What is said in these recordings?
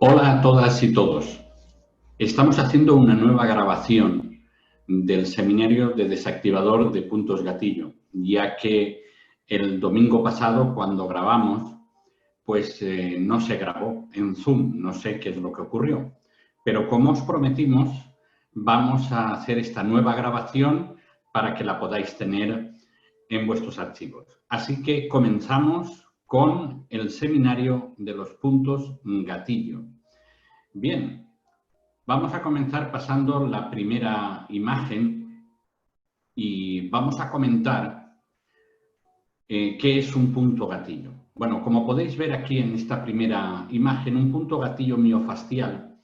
Hola a todas y todos. Estamos haciendo una nueva grabación del seminario de desactivador de puntos gatillo, ya que el domingo pasado, cuando grabamos, pues no se grabó en Zoom, no sé qué es lo que ocurrió. Pero como os prometimos, vamos a hacer esta nueva grabación para que la podáis tener en vuestros archivos. Así que comenzamos con el seminario de los puntos gatillo. Bien, vamos a comenzar pasando la primera imagen y vamos a comentar qué es un punto gatillo. Bueno, como podéis ver aquí en esta primera imagen, un punto gatillo miofascial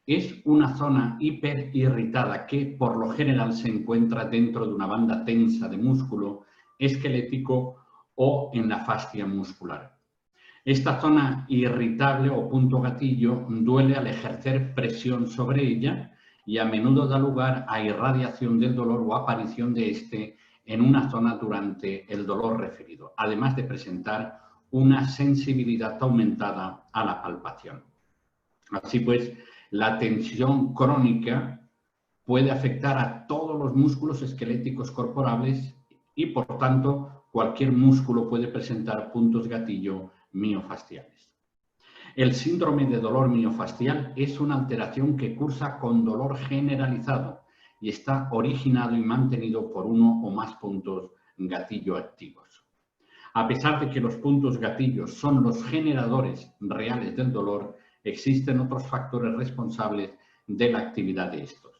es una zona hiperirritada que por lo general se encuentra dentro de una banda tensa de músculo esquelético o en la fascia muscular. Esta zona irritable o punto gatillo duele al ejercer presión sobre ella y a menudo da lugar a irradiación del dolor o aparición de este en una zona durante el dolor referido, además de presentar una sensibilidad aumentada a la palpación. Así pues, la tensión crónica puede afectar a todos los músculos esqueléticos corporales y, por tanto, cualquier músculo puede presentar puntos gatillo miofasciales. El síndrome de dolor miofascial es una alteración que cursa con dolor generalizado y está originado y mantenido por uno o más puntos gatillo activos. A pesar de que los puntos gatillos son los generadores reales del dolor, existen otros factores responsables de la actividad de estos.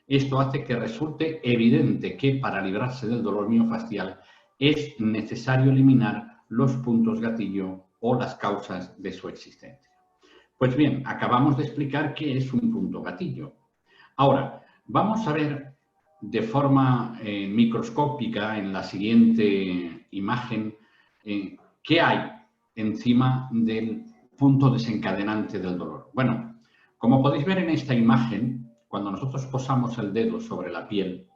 Esto hace que resulte evidente que para librarse del dolor miofascial es necesario eliminar los puntos gatillo o las causas de su existencia. Pues bien, acabamos de explicar qué es un punto gatillo. Ahora, vamos a ver de forma microscópica en la siguiente imagen qué hay encima del punto desencadenante del dolor. Bueno, como podéis ver en esta imagen, cuando nosotros posamos el dedo sobre la piel,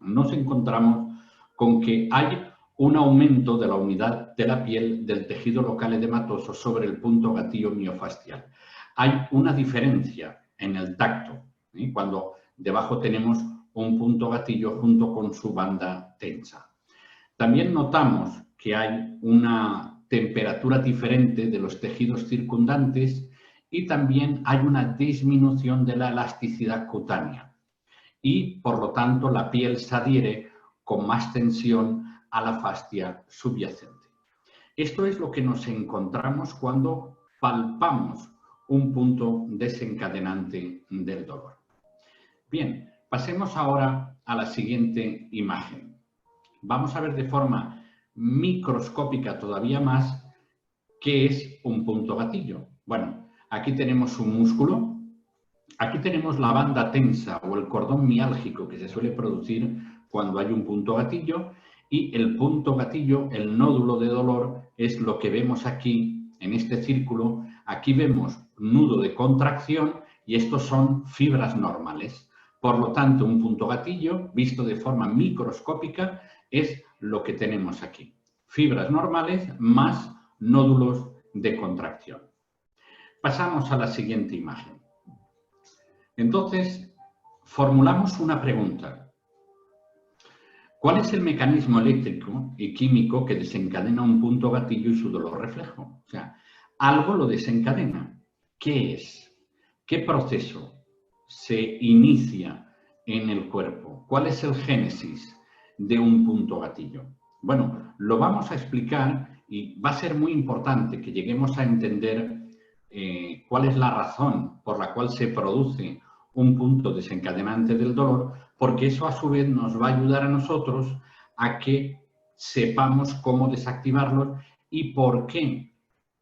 nos encontramos con que hay un aumento de la unidad de la piel del tejido local edematoso sobre el punto gatillo miofascial. Hay una diferencia en el tacto, cuando debajo tenemos un punto gatillo junto con su banda tensa. También notamos que hay una temperatura diferente de los tejidos circundantes y también hay una disminución de la elasticidad cutánea y, por lo tanto, la piel se adhiere con más tensión a la fascia subyacente. Esto es lo que nos encontramos cuando palpamos un punto desencadenante del dolor. Bien, pasemos ahora a la siguiente imagen. Vamos a ver de forma microscópica todavía más qué es un punto gatillo. Bueno, aquí tenemos un músculo. Aquí tenemos la banda tensa o el cordón miálgico que se suele producir cuando hay un punto gatillo y el punto gatillo, el nódulo de dolor, es lo que vemos aquí en este círculo. Aquí vemos nudo de contracción y estos son fibras normales. Por lo tanto, un punto gatillo, visto de forma microscópica, es lo que tenemos aquí. Fibras normales más nódulos de contracción. Pasamos a la siguiente imagen. Entonces, formulamos una pregunta. ¿Cuál es el mecanismo eléctrico y químico que desencadena un punto gatillo y su dolor reflejo? O sea, algo lo desencadena. ¿Qué es? ¿Qué proceso se inicia en el cuerpo? ¿Cuál es el génesis de un punto gatillo? Bueno, lo vamos a explicar y va a ser muy importante que lleguemos a entender cuál es la razón por la cual se produce un punto desencadenante del dolor, porque eso a su vez nos va a ayudar a nosotros a que sepamos cómo desactivarlos y por qué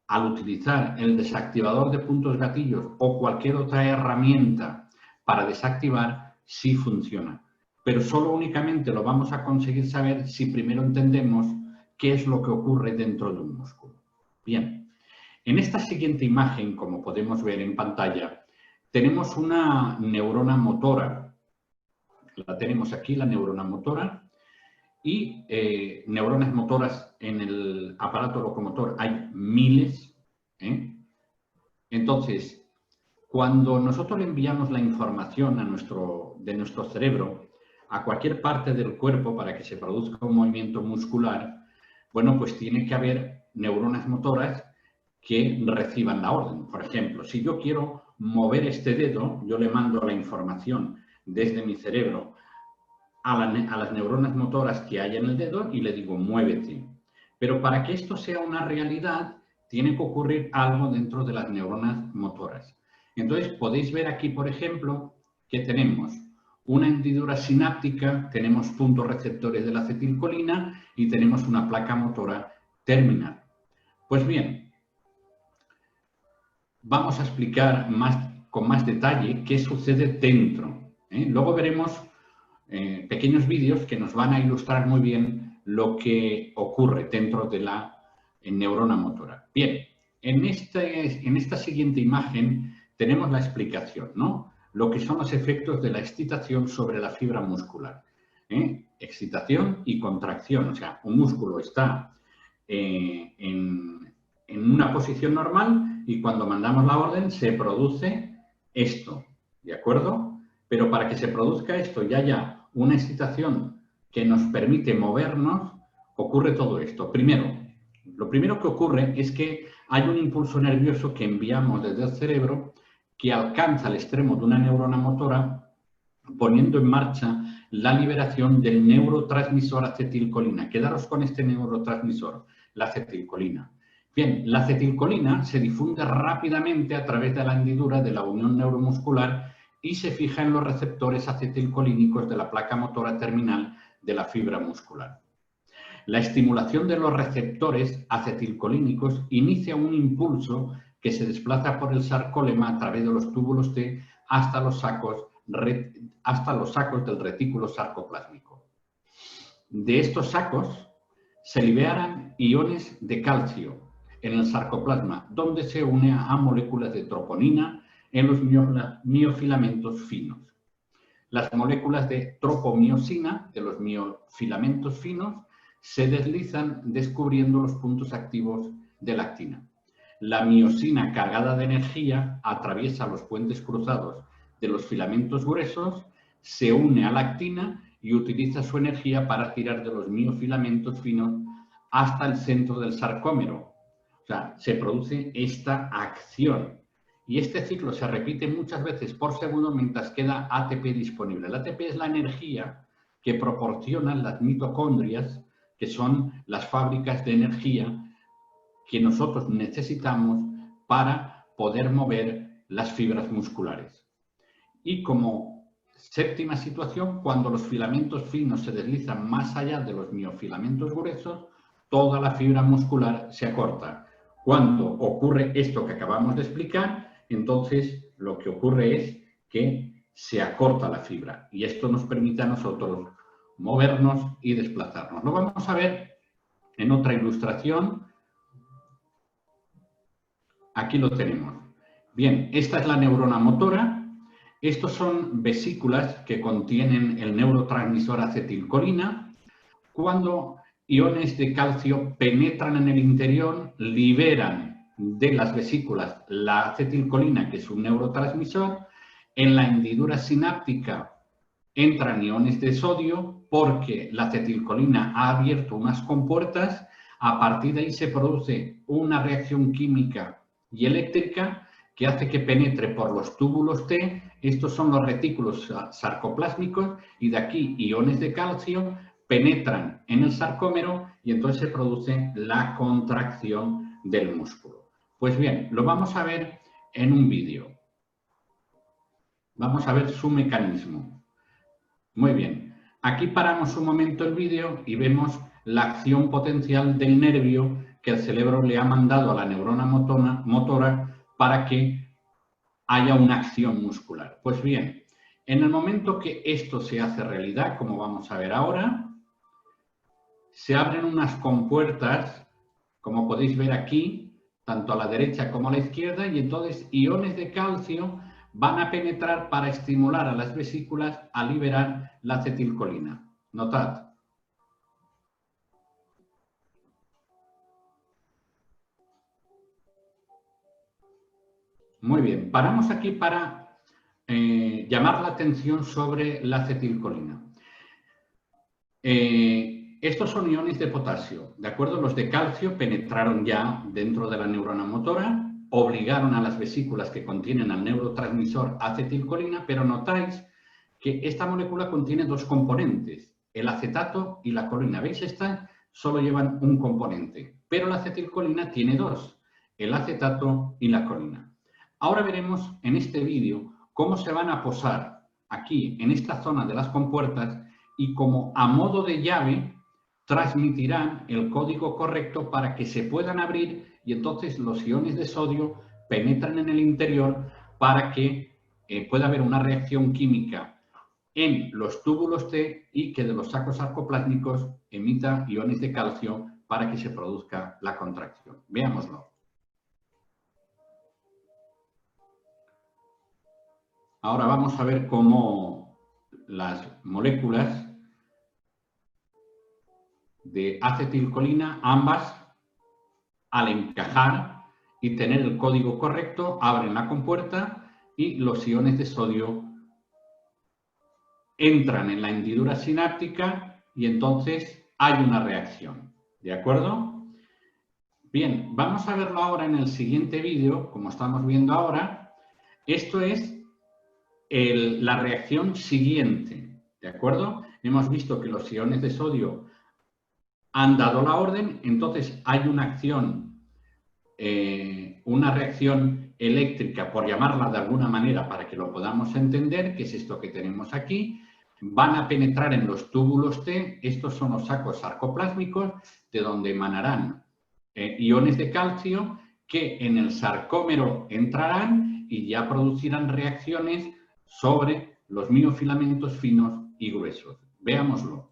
al utilizar el desactivador de puntos gatillos o cualquier otra herramienta para desactivar, sí funciona. Pero solo únicamente lo vamos a conseguir saber si primero entendemos qué es lo que ocurre dentro de un músculo. Bien, en esta siguiente imagen, como podemos ver en pantalla, tenemos una neurona motora. La tenemos aquí, la neurona motora, y neuronas motoras en el aparato locomotor hay miles. Entonces, Cuando nosotros le enviamos la información de nuestro cerebro a cualquier parte del cuerpo para que se produzca un movimiento muscular, bueno, pues tiene que haber neuronas motoras que reciban la orden. Por ejemplo, si yo quiero mover este dedo, yo le mando la información desde mi cerebro a las neuronas motoras que hay en el dedo y le digo, muévete. Pero para que esto sea una realidad, tiene que ocurrir algo dentro de las neuronas motoras. Entonces, podéis ver aquí, por ejemplo, que tenemos una hendidura sináptica, tenemos puntos receptores de la acetilcolina y tenemos una placa motora terminal. Pues bien, vamos a explicar con más detalle qué sucede dentro. Luego veremos pequeños vídeos que nos van a ilustrar muy bien lo que ocurre dentro de la neurona motora. Bien, en esta siguiente imagen tenemos la explicación, ¿no? Lo que son los efectos de la excitación sobre la fibra muscular. Excitación y contracción, o sea, un músculo está en una posición normal y cuando mandamos la orden se produce esto, ¿de acuerdo? Pero para que se produzca esto y haya una excitación que nos permite movernos, ocurre todo esto. Primero, lo primero que ocurre es que hay un impulso nervioso que enviamos desde el cerebro que alcanza el extremo de una neurona motora poniendo en marcha la liberación del neurotransmisor acetilcolina. Quedaros con este neurotransmisor, la acetilcolina. Bien, la acetilcolina se difunde rápidamente a través de la hendidura de la unión neuromuscular y se fija en los receptores acetilcolínicos de la placa motora terminal de la fibra muscular. La estimulación de los receptores acetilcolínicos inicia un impulso que se desplaza por el sarcólema a través de los túbulos T hasta los sacos del retículo sarcoplásmico. De estos sacos se liberan iones de calcio en el sarcoplasma, donde se une a moléculas de troponina en los miofilamentos finos. Las moléculas de tropomiosina de los miofilamentos finos se deslizan descubriendo los puntos activos de la actina. La miosina cargada de energía atraviesa los puentes cruzados de los filamentos gruesos, se une a la actina y utiliza su energía para tirar de los miofilamentos finos hasta el centro del sarcómero. O sea, se produce esta acción. Y este ciclo se repite muchas veces por segundo mientras queda ATP disponible. El ATP es la energía que proporcionan las mitocondrias, que son las fábricas de energía que nosotros necesitamos para poder mover las fibras musculares. Y como séptima situación, cuando los filamentos finos se deslizan más allá de los miofilamentos gruesos, toda la fibra muscular se acorta. Cuando ocurre esto que acabamos de explicar, entonces lo que ocurre es que se acorta la fibra y esto nos permite a nosotros movernos y desplazarnos. Lo vamos a ver en otra ilustración. Aquí lo tenemos. Bien, esta es la neurona motora. Estos son vesículas que contienen el neurotransmisor acetilcolina. Cuando iones de calcio penetran en el interior, liberan de las vesículas la acetilcolina, que es un neurotransmisor. En la hendidura sináptica entran iones de sodio porque la acetilcolina ha abierto unas compuertas. A partir de ahí se produce una reacción química y eléctrica que hace que penetre por los túbulos T. Estos son los retículos sarcoplásmicos y de aquí iones de calcio penetran en el sarcómero y entonces se produce la contracción del músculo. Pues bien, lo vamos a ver en un vídeo. Vamos a ver su mecanismo. Muy bien. Aquí paramos un momento el vídeo y vemos la acción potencial del nervio que el cerebro le ha mandado a la neurona motora para que haya una acción muscular. Pues bien, en el momento que esto se hace realidad, como vamos a ver ahora, se abren unas compuertas, como podéis ver aquí, tanto a la derecha como a la izquierda, y entonces iones de calcio van a penetrar para estimular a las vesículas a liberar la acetilcolina. Notad. Muy bien, paramos aquí para llamar la atención sobre la acetilcolina. Estos son iones de potasio, ¿de acuerdo? Los de calcio penetraron ya dentro de la neurona motora, obligaron a las vesículas que contienen al neurotransmisor acetilcolina, pero notáis que esta molécula contiene dos componentes, el acetato y la colina. ¿Veis? Estas solo llevan un componente, pero la acetilcolina tiene dos, el acetato y la colina. Ahora veremos en este vídeo cómo se van a posar aquí, en esta zona de las compuertas, y como a modo de llave transmitirán el código correcto para que se puedan abrir y entonces los iones de sodio penetran en el interior para que pueda haber una reacción química en los túbulos T y que de los sacos sarcoplásmicos emita iones de calcio para que se produzca la contracción. Veámoslo. Ahora vamos a ver cómo las moléculas de acetilcolina, ambas, al encajar y tener el código correcto, abren la compuerta y los iones de sodio entran en la hendidura sináptica y entonces hay una reacción. ¿De acuerdo? Bien, vamos a verlo ahora en el siguiente vídeo, como estamos viendo ahora. Esto es la reacción siguiente. ¿De acuerdo? Hemos visto que los iones de sodio han dado la orden, entonces hay una acción, una reacción eléctrica, por llamarla de alguna manera para que lo podamos entender, que es esto que tenemos aquí. Van a penetrar en los túbulos T, estos son los sacos sarcoplásmicos, de donde emanarán iones de calcio que en el sarcómero entrarán y ya producirán reacciones sobre los miofilamentos finos y gruesos. Veámoslo.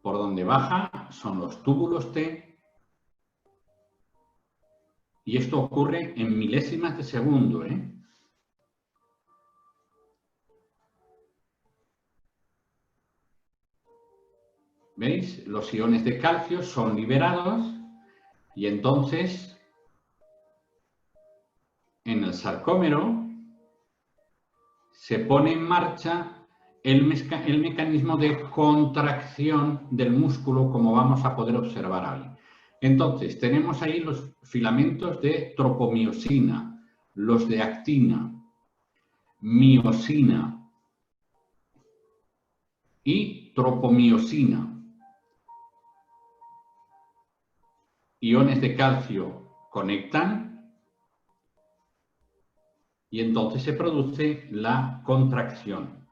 Por donde baja son los túbulos T y esto ocurre en milésimas de segundo, ¿eh? ¿Veis? Los iones de calcio son liberados y entonces en el sarcómero se pone en marcha el mecanismo de contracción del músculo, como vamos a poder observar ahí. Entonces, tenemos ahí los filamentos de tropomiosina, los de actina, miosina y tropomiosina. Iones de calcio conectan y entonces se produce la contracción.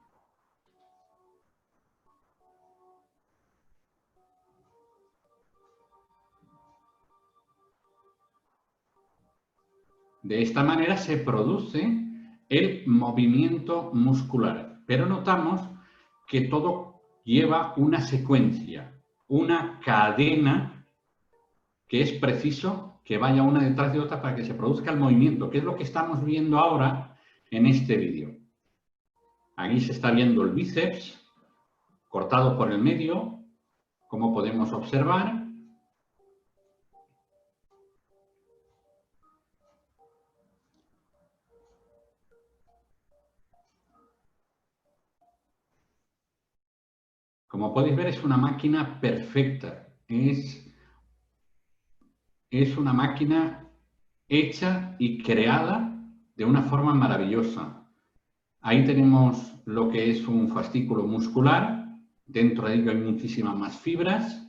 De esta manera se produce el movimiento muscular, pero notamos que todo lleva una secuencia, una cadena que es preciso que vaya una detrás de otra para que se produzca el movimiento, que es lo que estamos viendo ahora en este vídeo. Aquí se está viendo el bíceps cortado por el medio, como podemos observar. Como podéis ver, es una máquina perfecta. Es una máquina hecha y creada de una forma maravillosa. Ahí tenemos lo que es un fascículo muscular. Dentro de ello hay muchísimas más fibras.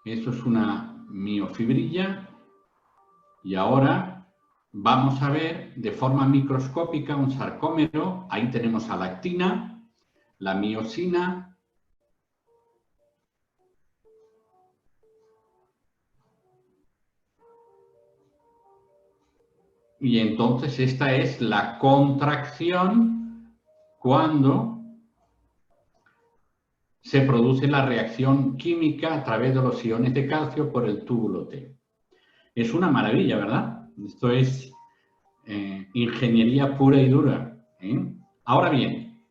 Esto es una miofibrilla. Y ahora vamos a ver de forma microscópica un sarcómero. Ahí tenemos a la actina, la miosina, y entonces esta es la contracción cuando se produce la reacción química a través de los iones de calcio por el túbulo T. Es una maravilla, ¿verdad? Esto es ingeniería pura y dura, ¿eh? Ahora bien,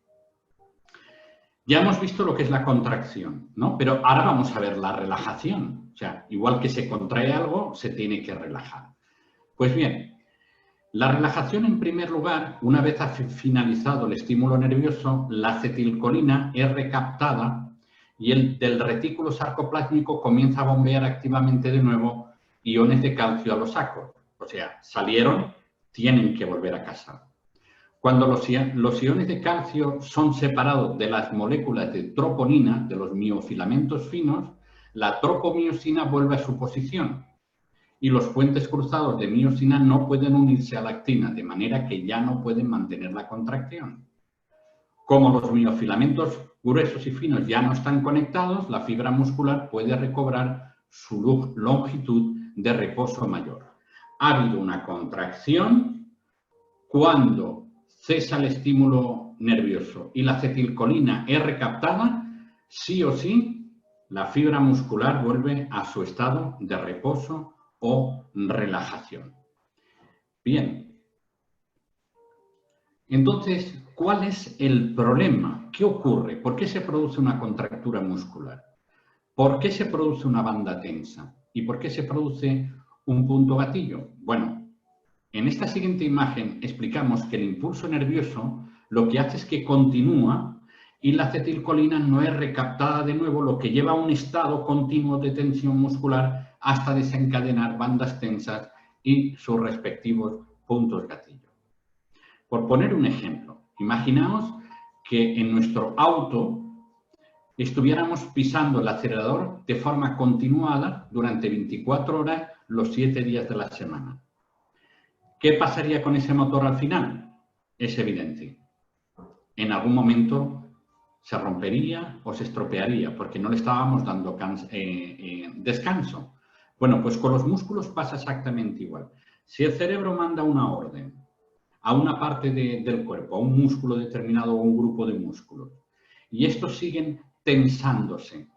ya hemos visto lo que es la contracción, ¿no? Pero ahora vamos a ver la relajación. O sea, igual que se contrae algo, se tiene que relajar. Pues bien, la relajación, en primer lugar, una vez ha finalizado el estímulo nervioso, la acetilcolina es recaptada y el del retículo sarcoplásmico comienza a bombear activamente de nuevo iones de calcio a los sacos. O sea, salieron, tienen que volver a casa. Cuando los iones de calcio son separados de las moléculas de troponina, de los miofilamentos finos, la tropomiosina vuelve a su posición y los puentes cruzados de miosina no pueden unirse a la actina, de manera que ya no pueden mantener la contracción. Como los miofilamentos gruesos y finos ya no están conectados, la fibra muscular puede recobrar su longitud de reposo mayor. Ha habido una contracción cuando cesa el estímulo nervioso y la acetilcolina es recaptada, sí o sí, la fibra muscular vuelve a su estado de reposo o relajación. Bien. Entonces, ¿cuál es el problema? ¿Qué ocurre? ¿Por qué se produce una contractura muscular? ¿Por qué se produce una banda tensa? ¿Y por qué se produce un punto gatillo? Bueno, en esta siguiente imagen explicamos que el impulso nervioso lo que hace es que continúa y la acetilcolina no es recaptada de nuevo, lo que lleva a un estado continuo de tensión muscular hasta desencadenar bandas tensas y sus respectivos puntos gatillo. Por poner un ejemplo, imaginaos que en nuestro auto estuviéramos pisando el acelerador de forma continuada durante 24 horas los 7 días de la semana. ¿Qué pasaría con ese motor al final? Es evidente. En algún momento se rompería o se estropearía porque no le estábamos dando descanso. Bueno, pues con los músculos pasa exactamente igual. Si el cerebro manda una orden a una parte del cuerpo, a un músculo determinado o un grupo de músculos, y estos siguen tensándose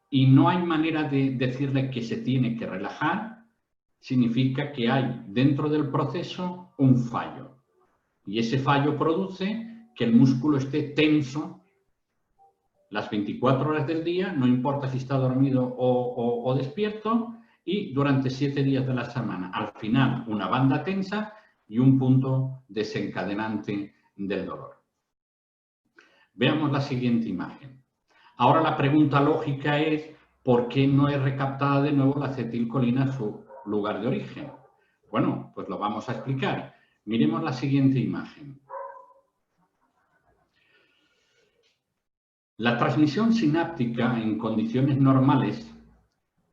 y no hay manera de decirle que se tiene que relajar, significa que hay dentro del proceso un fallo. Y ese fallo produce que el músculo esté tenso las 24 horas del día, no importa si está dormido o despierto, y durante 7 días de la semana. Al final, una banda tensa y un punto desencadenante del dolor. Veamos la siguiente imagen. Ahora la pregunta lógica es, ¿por qué no es recaptada de nuevo la acetilcolina a su lugar de origen? Bueno, pues lo vamos a explicar. Miremos la siguiente imagen. La transmisión sináptica en condiciones normales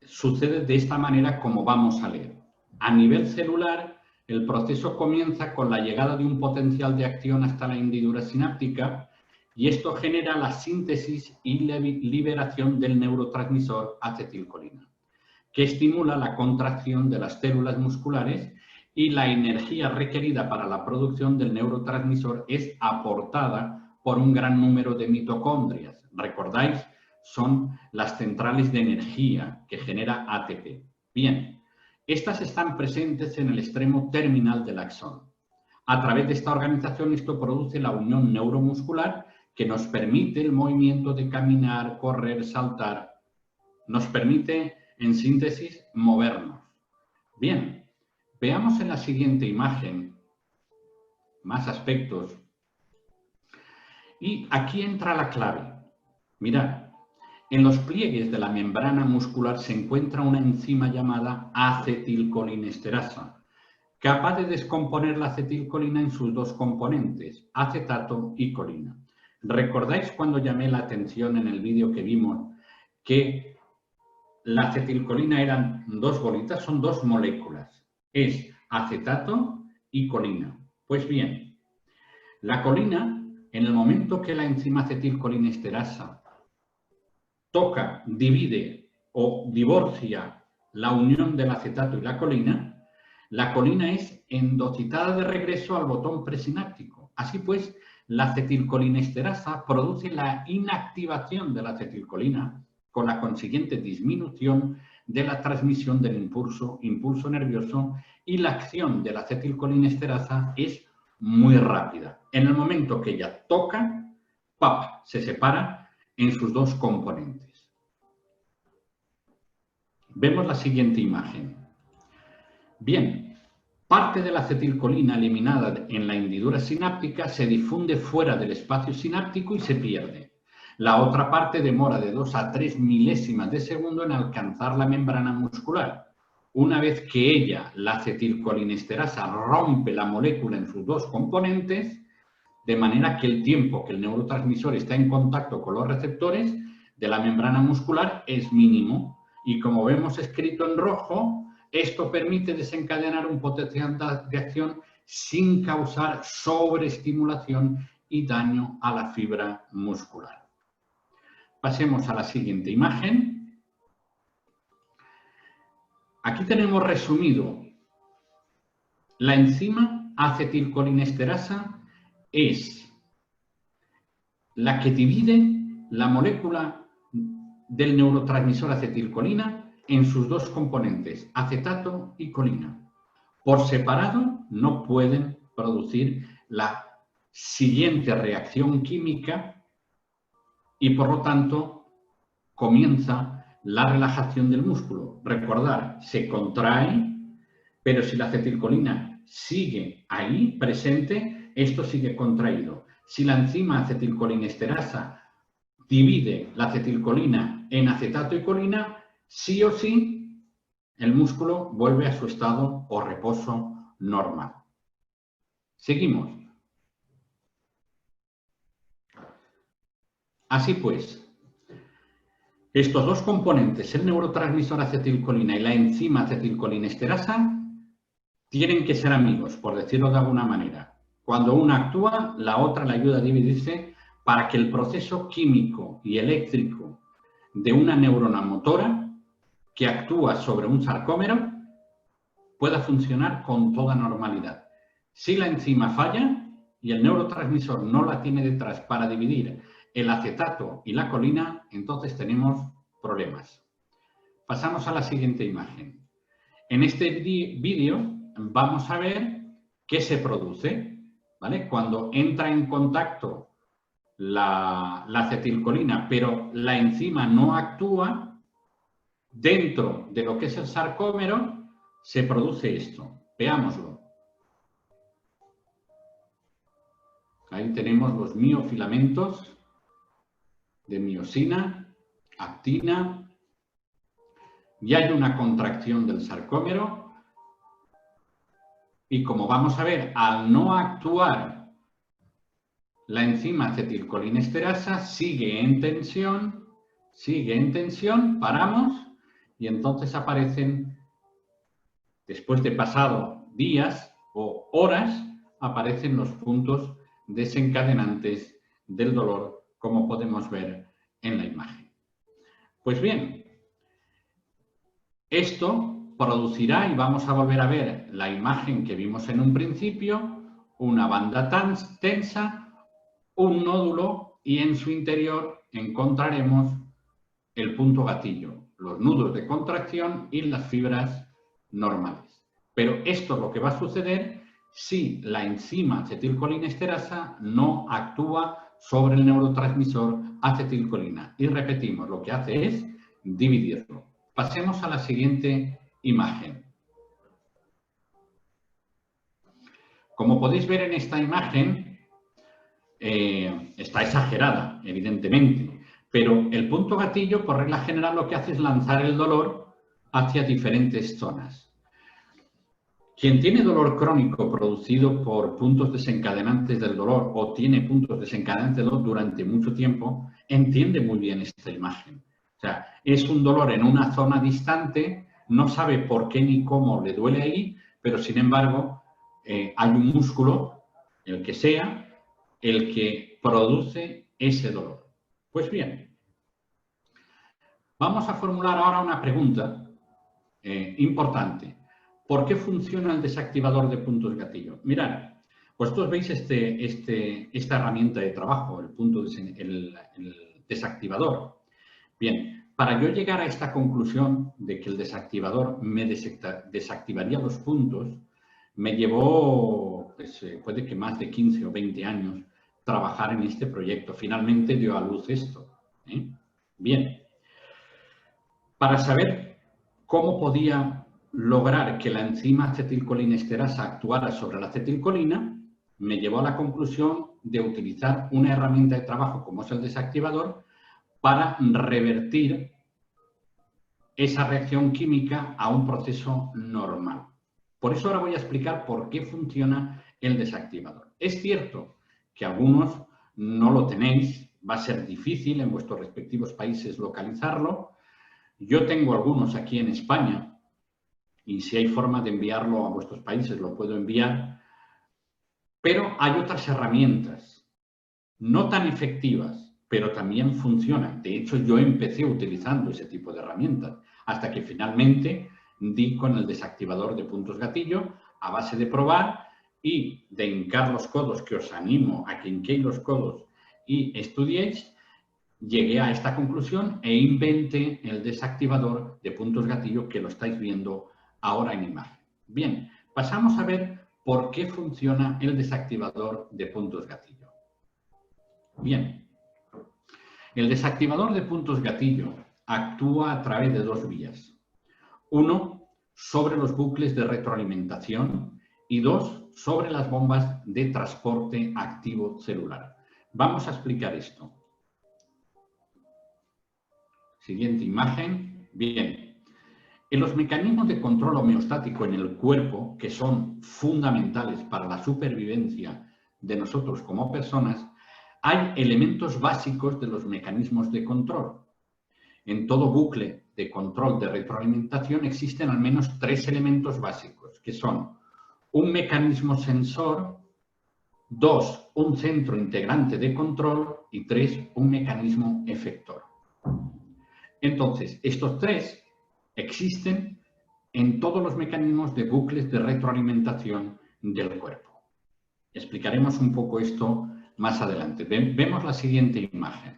sucede de esta manera como vamos a leer. A nivel celular, el proceso comienza con la llegada de un potencial de acción hasta la hendidura sináptica y esto genera la síntesis y liberación del neurotransmisor acetilcolina, que estimula la contracción de las células musculares y la energía requerida para la producción del neurotransmisor es aportada por un gran número de mitocondrias. ¿Recordáis? Son las centrales de energía que genera ATP. Bien, estas están presentes en el extremo terminal del axón. A través de esta organización esto produce la unión neuromuscular que nos permite el movimiento de caminar, correr, saltar. Nos permite, en síntesis, movernos. Bien, veamos en la siguiente imagen más aspectos. Y aquí entra la clave. Mirad, en los pliegues de la membrana muscular se encuentra una enzima llamada acetilcolinesterasa, capaz de descomponer la acetilcolina en sus dos componentes, acetato y colina. ¿Recordáis cuando llamé la atención en el vídeo que vimos que la acetilcolina eran dos bolitas? Son dos moléculas. Es acetato y colina. Pues bien, la colina, en el momento que la enzima acetilcolinesterasa toca, divide o divorcia la unión del acetato y la colina es endocitada de regreso al botón presináptico. Así pues, la acetilcolinesterasa produce la inactivación de la acetilcolina con la consiguiente disminución de la transmisión del impulso nervioso y la acción de la acetilcolinesterasa es muy rápida. En el momento que ella toca, ¡pap!, se separa en sus dos componentes. Vemos la siguiente imagen. Bien, parte de la acetilcolina eliminada en la hendidura sináptica se difunde fuera del espacio sináptico y se pierde. La otra parte demora de 2 a 3 milésimas de segundo en alcanzar la membrana muscular. Una vez que ella, la acetilcolinesterasa, rompe la molécula en sus dos componentes, de manera que el tiempo que el neurotransmisor está en contacto con los receptores de la membrana muscular es mínimo. Y como vemos escrito en rojo, esto permite desencadenar un potencial de acción sin causar sobreestimulación y daño a la fibra muscular. Pasemos a la siguiente imagen. Aquí tenemos resumido la enzima acetilcolinesterasa es la que divide la molécula del neurotransmisor acetilcolina en sus dos componentes, acetato y colina. Por separado no pueden producir la siguiente reacción química y por lo tanto comienza la relajación del músculo. Recordar, se contrae, pero si la acetilcolina sigue ahí presente, esto sigue contraído. Si la enzima acetilcolinesterasa divide la acetilcolina en acetato y colina, sí o sí el músculo vuelve a su estado o reposo normal. Seguimos. Así pues, estos dos componentes, el neurotransmisor acetilcolina y la enzima acetilcolinesterasa, tienen que ser amigos, por decirlo de alguna manera. Cuando una actúa, la otra le ayuda a dividirse para que el proceso químico y eléctrico de una neurona motora que actúa sobre un sarcómero pueda funcionar con toda normalidad. Si la enzima falla y el neurotransmisor no la tiene detrás para dividir el acetato y la colina, entonces tenemos problemas. Pasamos a la siguiente imagen. En este vídeo vamos a ver qué se produce, ¿vale? Cuando entra en contacto la acetilcolina, pero la enzima no actúa, dentro de lo que es el sarcómero, se produce esto. Veámoslo. Ahí tenemos los miofilamentos de miosina, actina, y hay una contracción del sarcómero. Y como vamos a ver, al no actuar la enzima acetilcolinesterasa, sigue en tensión, paramos y entonces aparecen, después de pasado días o horas, aparecen los puntos desencadenantes del dolor, como podemos ver en la imagen. Pues bien, esto producirá, y vamos a volver a ver la imagen que vimos en un principio, una banda tensa, un nódulo y en su interior encontraremos el punto gatillo, los nudos de contracción y las fibras normales. Pero esto es lo que va a suceder si la enzima acetilcolinesterasa no actúa sobre el neurotransmisor acetilcolina. Y repetimos, lo que hace es dividirlo. Pasemos a la siguiente imagen. Como podéis ver en esta imagen, está exagerada, evidentemente, pero el punto gatillo, por regla general, lo que hace es lanzar el dolor hacia diferentes zonas. Quien tiene dolor crónico producido por puntos desencadenantes del dolor o tiene puntos desencadenantes del dolor durante mucho tiempo, entiende muy bien esta imagen. O sea, es un dolor en una zona distante, no sabe por qué ni cómo le duele ahí, pero sin embargo hay un músculo, el que sea, el que produce ese dolor. Pues bien, vamos a formular ahora una pregunta importante. ¿Por qué funciona el desactivador de puntos gatillo? Mirad, vosotros veis esta herramienta de trabajo, el desactivador. Bien, Para yo llegar a esta conclusión de que el desactivador me desactivaría los puntos, me llevó, pues, puede que más de 15 o 20 años, trabajar en este proyecto. Finalmente dio a luz esto. Bien. Para saber cómo podía lograr que la enzima acetilcolinesterasa actuara sobre la acetilcolina, me llevó a la conclusión de utilizar una herramienta de trabajo como es el desactivador para revertir esa reacción química a un proceso normal. Por eso ahora voy a explicar por qué funciona el desactivador. Es cierto que algunos no lo tenéis, va a ser difícil en vuestros respectivos países localizarlo. Yo tengo algunos aquí en España y si hay forma de enviarlo a vuestros países lo puedo enviar, pero hay otras herramientas no tan efectivas, pero también funcionan. De hecho, yo empecé utilizando ese tipo de herramientas hasta que finalmente di con el desactivador de puntos gatillo a base de probar y de hincar los codos, que os animo a que hinquéis los codos y estudiéis. Llegué a esta conclusión e inventé el desactivador de puntos gatillo que lo estáis viendo ahora en imagen. Bien, pasamos a ver por qué funciona el desactivador de puntos gatillo. Bien, el desactivador de puntos gatillo actúa a través de dos vías. Uno, sobre los bucles de retroalimentación y dos, sobre las bombas de transporte activo celular. Vamos a explicar esto. Siguiente imagen. Bien. En los mecanismos de control homeostático en el cuerpo, que son fundamentales para la supervivencia de nosotros como personas, hay elementos básicos de los mecanismos de control. En todo bucle de control de retroalimentación existen al menos tres elementos básicos, que son un mecanismo sensor, dos, un centro integrante de control y tres, un mecanismo efector. Entonces, estos tres existen en todos los mecanismos de bucles de retroalimentación del cuerpo. Explicaremos un poco esto más adelante. Vemos la siguiente imagen.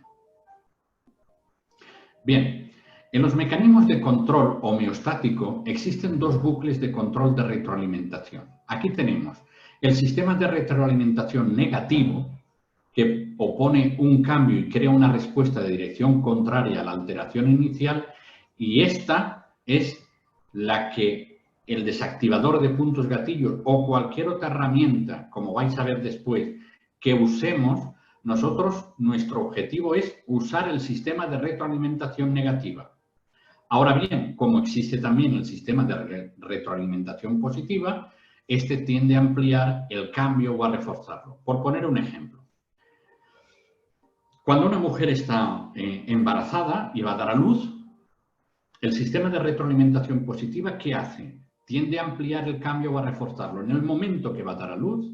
Bien, en los mecanismos de control homeostático existen dos bucles de control de retroalimentación. Aquí tenemos el sistema de retroalimentación negativo, que opone un cambio y crea una respuesta de dirección contraria a la alteración inicial, y esta es la que el desactivador de puntos gatillos o cualquier otra herramienta, como vais a ver después, que usemos, nuestro objetivo es usar el sistema de retroalimentación negativa. Ahora bien, como existe también el sistema de retroalimentación positiva, este tiende a ampliar el cambio o a reforzarlo. Por poner un ejemplo. Cuando una mujer está embarazada y va a dar a luz, el sistema de retroalimentación positiva, ¿qué hace? Tiende a ampliar el cambio o a reforzarlo. En el momento que va a dar a luz,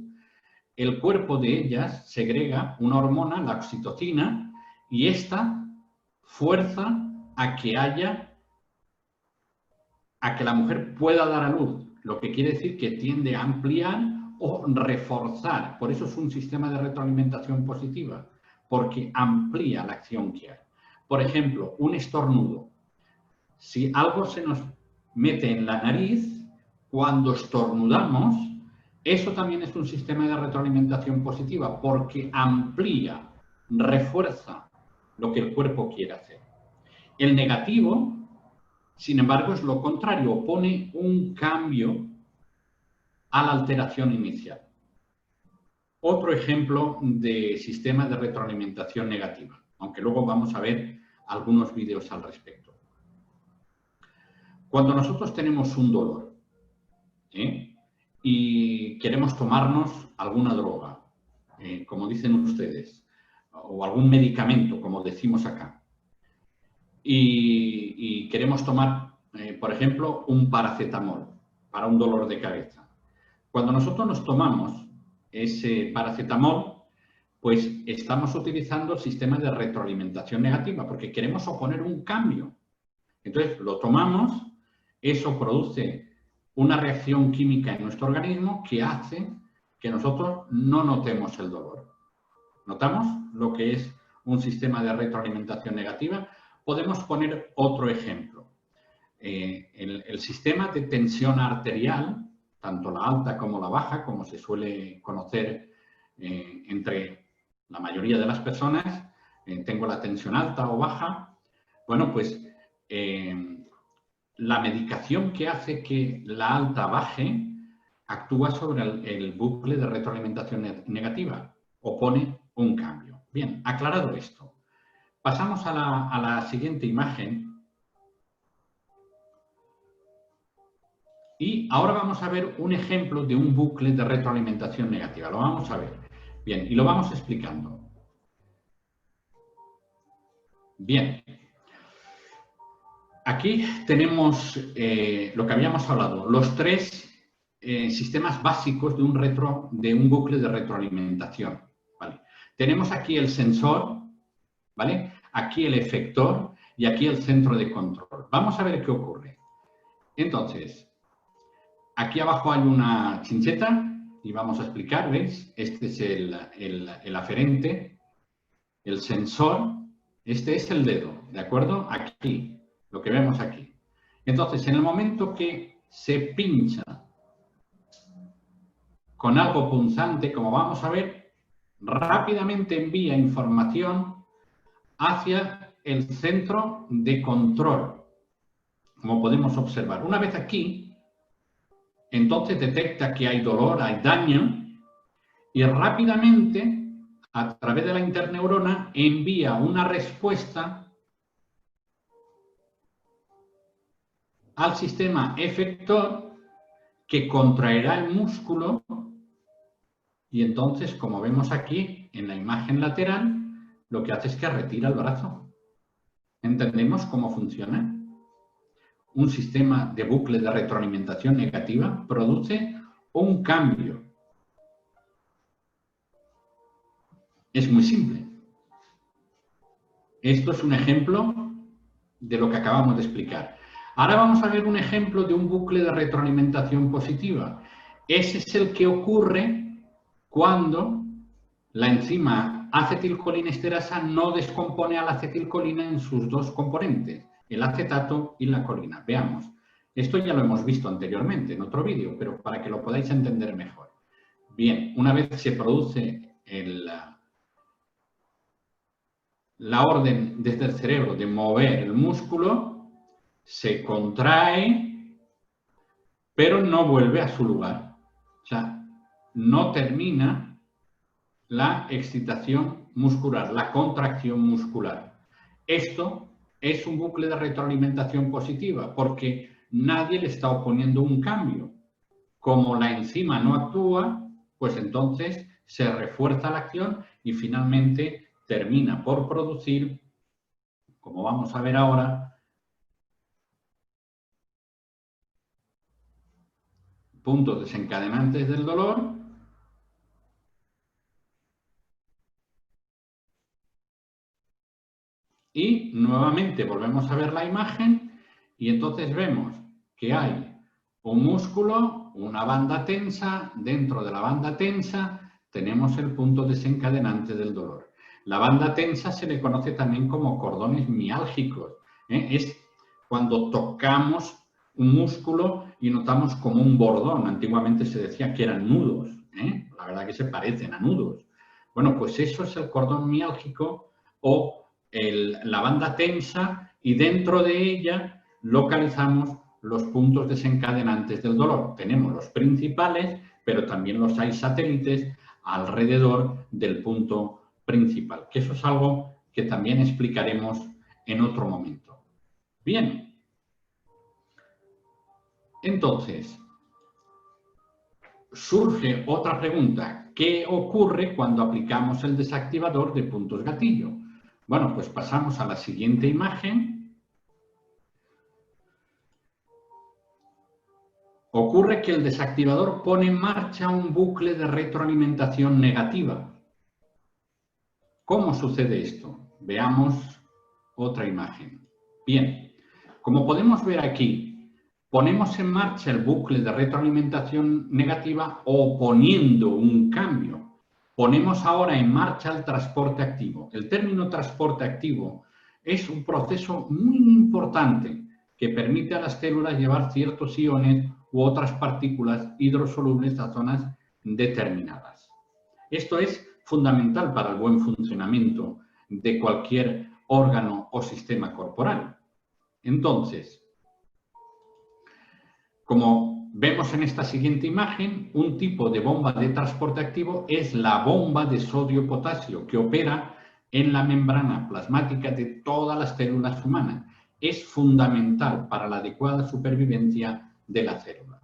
el cuerpo de ellas segrega una hormona, la oxitocina, y esta fuerza a que la mujer pueda dar a luz, lo que quiere decir que tiende a ampliar o reforzar. Por eso es un sistema de retroalimentación positiva, porque amplía la acción que hay. Por ejemplo, un estornudo. Si algo se nos mete en la nariz, cuando estornudamos, eso también es un sistema de retroalimentación positiva, porque amplía, refuerza lo que el cuerpo quiere hacer. El negativo, sin embargo, es lo contrario, opone un cambio a la alteración inicial. Otro ejemplo de sistema de retroalimentación negativa, aunque luego vamos a ver algunos vídeos al respecto. Cuando nosotros tenemos un dolor y queremos tomarnos alguna droga, como dicen ustedes, o algún medicamento, como decimos acá, y queremos tomar, por ejemplo, un paracetamol para un dolor de cabeza. Cuando nosotros nos tomamos ese paracetamol, pues estamos utilizando el sistema de retroalimentación negativa porque queremos oponer un cambio. Entonces, lo tomamos, eso produce una reacción química en nuestro organismo que hace que nosotros no notemos el dolor. ¿Notamos lo que es un sistema de retroalimentación negativa? podemos poner otro ejemplo. El sistema de tensión arterial, tanto la alta como la baja, como se suele conocer entre la mayoría de las personas, tengo la tensión alta o baja, bueno, pues la medicación que hace que la alta baje actúa sobre el bucle de retroalimentación negativa, opone un cambio. Bien, aclarado esto, pasamos a la siguiente imagen. Y ahora vamos a ver un ejemplo de un bucle de retroalimentación negativa. Lo vamos a ver. Bien, y lo vamos explicando. Bien. Aquí tenemos lo que habíamos hablado, los tres sistemas básicos de un bucle de retroalimentación. ¿Vale? Tenemos aquí el sensor, ¿vale? Aquí el efector y aquí el centro de control. Vamos a ver qué ocurre. Entonces, aquí abajo hay una chincheta y vamos a explicar, ¿veis? Este es el aferente, el sensor, este es el dedo, ¿de acuerdo? Aquí, lo que vemos aquí. Entonces, en el momento que se pincha con algo punzante, como vamos a ver, rápidamente envía información hacia el centro de control, como podemos observar. Una vez aquí, entonces detecta que hay dolor, hay daño, y rápidamente, a través de la interneurona, envía una respuesta al sistema efector que contraerá el músculo y entonces, como vemos aquí en la imagen lateral, lo que hace es que retira el brazo. ¿Entendemos cómo funciona? Un sistema de bucle de retroalimentación negativa produce un cambio. Es muy simple. Esto es un ejemplo de lo que acabamos de explicar. Ahora vamos a ver un ejemplo de un bucle de retroalimentación positiva. Ese es el que ocurre cuando la enzima acetilcolinesterasa no descompone a la acetilcolina en sus dos componentes, el acetato y la colina. Veamos. Esto ya lo hemos visto anteriormente en otro vídeo, pero para que lo podáis entender mejor. Bien, una vez se produce la orden desde el cerebro de mover el músculo, se contrae, pero no vuelve a su lugar. O sea, no termina la excitación muscular, la contracción muscular. Esto es un bucle de retroalimentación positiva porque nadie le está oponiendo un cambio. Como la enzima no actúa, pues entonces se refuerza la acción y finalmente termina por producir, como vamos a ver ahora, puntos desencadenantes del dolor y nuevamente volvemos a ver la imagen y entonces vemos que hay un músculo, una banda tensa, dentro de la banda tensa tenemos el punto desencadenante del dolor. La banda tensa se le conoce también como cordones miálgicos. Es cuando tocamos un músculo y notamos como un bordón. Antiguamente se decía que eran nudos. La verdad que se parecen a nudos. Bueno, pues eso es el cordón miálgico o la banda tensa y dentro de ella localizamos los puntos desencadenantes del dolor. Tenemos los principales, pero también los hay satélites alrededor del punto principal, que eso es algo que también explicaremos en otro momento. Bien. Entonces, surge otra pregunta. ¿Qué ocurre cuando aplicamos el desactivador de puntos gatillo? Bueno, pues pasamos a la siguiente imagen. Ocurre que el desactivador pone en marcha un bucle de retroalimentación negativa. ¿Cómo sucede esto? Veamos otra imagen. Bien, como podemos ver aquí, ponemos en marcha el bucle de retroalimentación negativa oponiendo un cambio. Ponemos ahora en marcha el transporte activo. El término transporte activo es un proceso muy importante que permite a las células llevar ciertos iones u otras partículas hidrosolubles a zonas determinadas. Esto es fundamental para el buen funcionamiento de cualquier órgano o sistema corporal. Entonces, como vemos en esta siguiente imagen, un tipo de bomba de transporte activo es la bomba de sodio-potasio que opera en la membrana plasmática de todas las células humanas. Es fundamental para la adecuada supervivencia de la célula.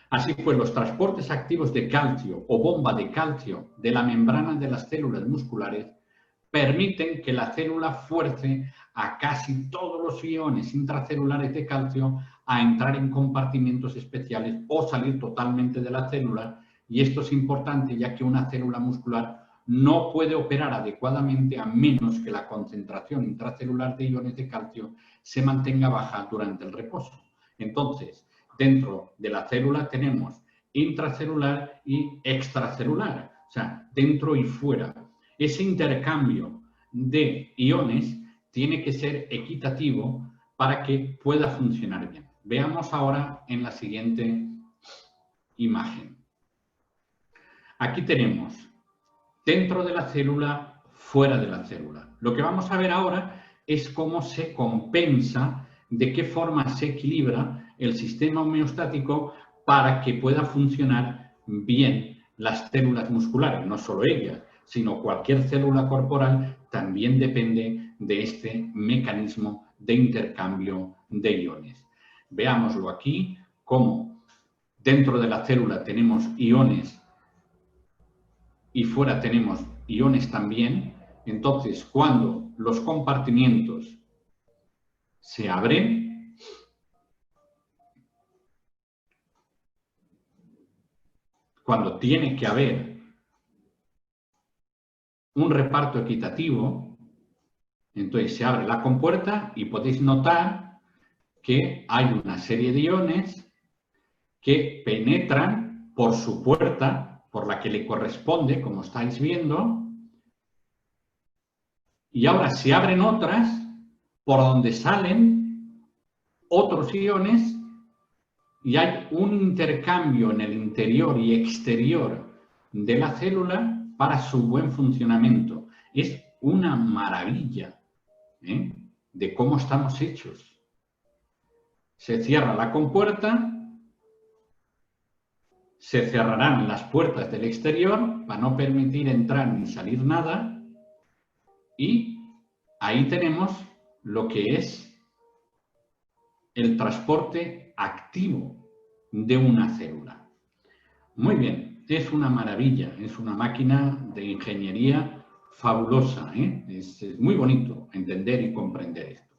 Así pues, los transportes activos de calcio o bomba de calcio de la membrana de las células musculares permiten que la célula fuerce a casi todos los iones intracelulares de calcio a entrar en compartimentos especiales o salir totalmente de la célula, y esto es importante ya que una célula muscular no puede operar adecuadamente a menos que la concentración intracelular de iones de calcio se mantenga baja durante el reposo. Entonces, dentro de la célula tenemos intracelular y extracelular, o sea, dentro y fuera. Ese intercambio de iones tiene que ser equitativo para que pueda funcionar bien. Veamos ahora en la siguiente imagen. Aquí tenemos dentro de la célula, fuera de la célula. Lo que vamos a ver ahora es cómo se compensa, de qué forma se equilibra el sistema homeostático para que pueda funcionar bien las células musculares, no solo ellas, sino cualquier célula corporal también depende de este mecanismo de intercambio de iones. Veámoslo aquí, cómo dentro de la célula tenemos iones y fuera tenemos iones también. Entonces, cuando los compartimientos se abren, cuando tiene que haber un reparto equitativo, entonces se abre la compuerta y podéis notar que hay una serie de iones que penetran por su puerta, por la que le corresponde, como estáis viendo, y ahora se abren otras por donde salen otros iones y hay un intercambio en el interior y exterior de la célula para su buen funcionamiento. Es una maravilla de cómo estamos hechos. Se cierra la compuerta, se cerrarán las puertas del exterior para no permitir entrar ni salir nada y ahí tenemos lo que es el transporte activo de una célula. Muy bien, es una maravilla, es una máquina de ingeniería fabulosa, es muy bonito entender y comprender esto.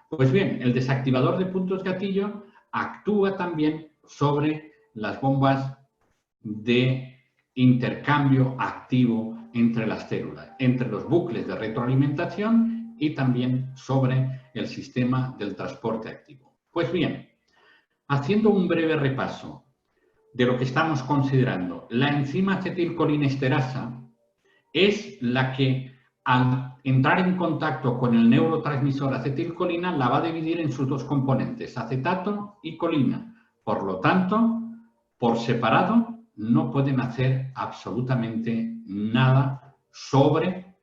Pues bien, el desactivador de puntos gatillo actúa también sobre las bombas de intercambio activo entre las células, entre los bucles de retroalimentación y también sobre el sistema del transporte activo. Pues bien, haciendo un breve repaso de lo que estamos considerando, la enzima acetilcolinesterasa es la que al entrar en contacto con el neurotransmisor acetilcolina la va a dividir en sus dos componentes, acetato y colina. Por lo tanto, por separado no pueden hacer absolutamente nada sobre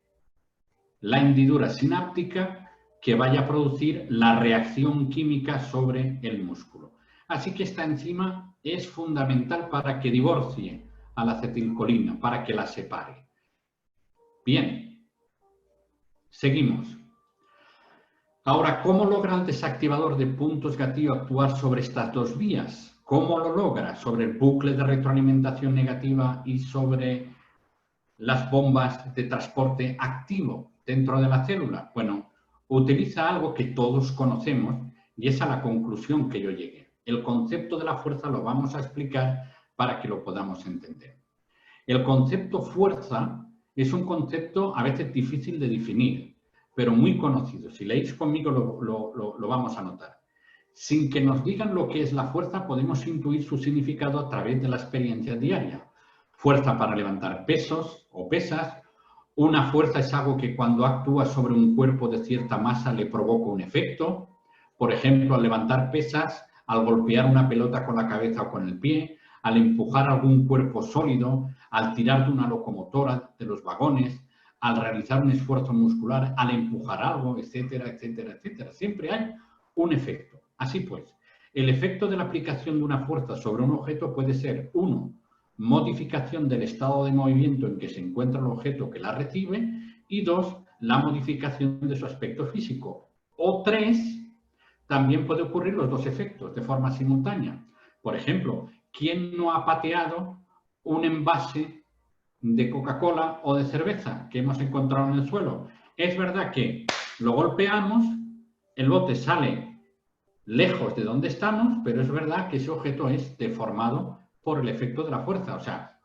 la hendidura sináptica que vaya a producir la reacción química sobre el músculo. Así que esta enzima es fundamental para que divorcie a la acetilcolina, para que la separe. Bien, seguimos. Ahora, ¿cómo logra el desactivador de puntos gatillo actuar sobre estas dos vías? ¿Cómo lo logra? Sobre el bucle de retroalimentación negativa y sobre las bombas de transporte activo dentro de la célula. Bueno, utiliza algo que todos conocemos y es a la conclusión que yo llegué. El concepto de la fuerza lo vamos a explicar para que lo podamos entender. El concepto fuerza es un concepto a veces difícil de definir, pero muy conocido. Si leéis conmigo lo vamos a notar. Sin que nos digan lo que es la fuerza, podemos intuir su significado a través de la experiencia diaria. Fuerza para levantar pesos o pesas, Una fuerza es algo que cuando actúa sobre un cuerpo de cierta masa le provoca un efecto. Por ejemplo, al levantar pesas, al golpear una pelota con la cabeza o con el pie, al empujar algún cuerpo sólido, al tirar de una locomotora, de los vagones, al realizar un esfuerzo muscular, al empujar algo, etcétera, etcétera, etcétera. Siempre hay un efecto. Así pues, el efecto de la aplicación de una fuerza sobre un objeto puede ser, 1, modificación del estado de movimiento en que se encuentra el objeto que la recibe, y 2, la modificación de su aspecto físico. O 3, también puede ocurrir los dos efectos de forma simultánea. Por ejemplo, ¿quién no ha pateado un envase de Coca-Cola o de cerveza que hemos encontrado en el suelo? Es verdad que lo golpeamos, el bote sale lejos de donde estamos, pero es verdad que ese objeto es deformado por el efecto de la fuerza. O sea,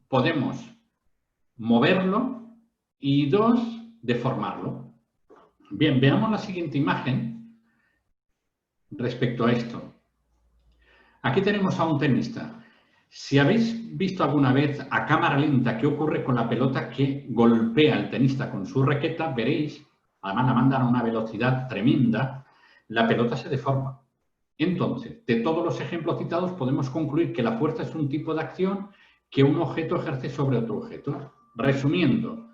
podemos moverlo y 2, deformarlo. Bien, veamos la siguiente imagen respecto a esto. Aquí tenemos a un tenista. Si habéis visto alguna vez a cámara lenta qué ocurre con la pelota que golpea al tenista con su raqueta, veréis, además la mandan a una velocidad tremenda, la pelota se deforma. Entonces, de todos los ejemplos citados podemos concluir que la fuerza es un tipo de acción que un objeto ejerce sobre otro objeto. Resumiendo,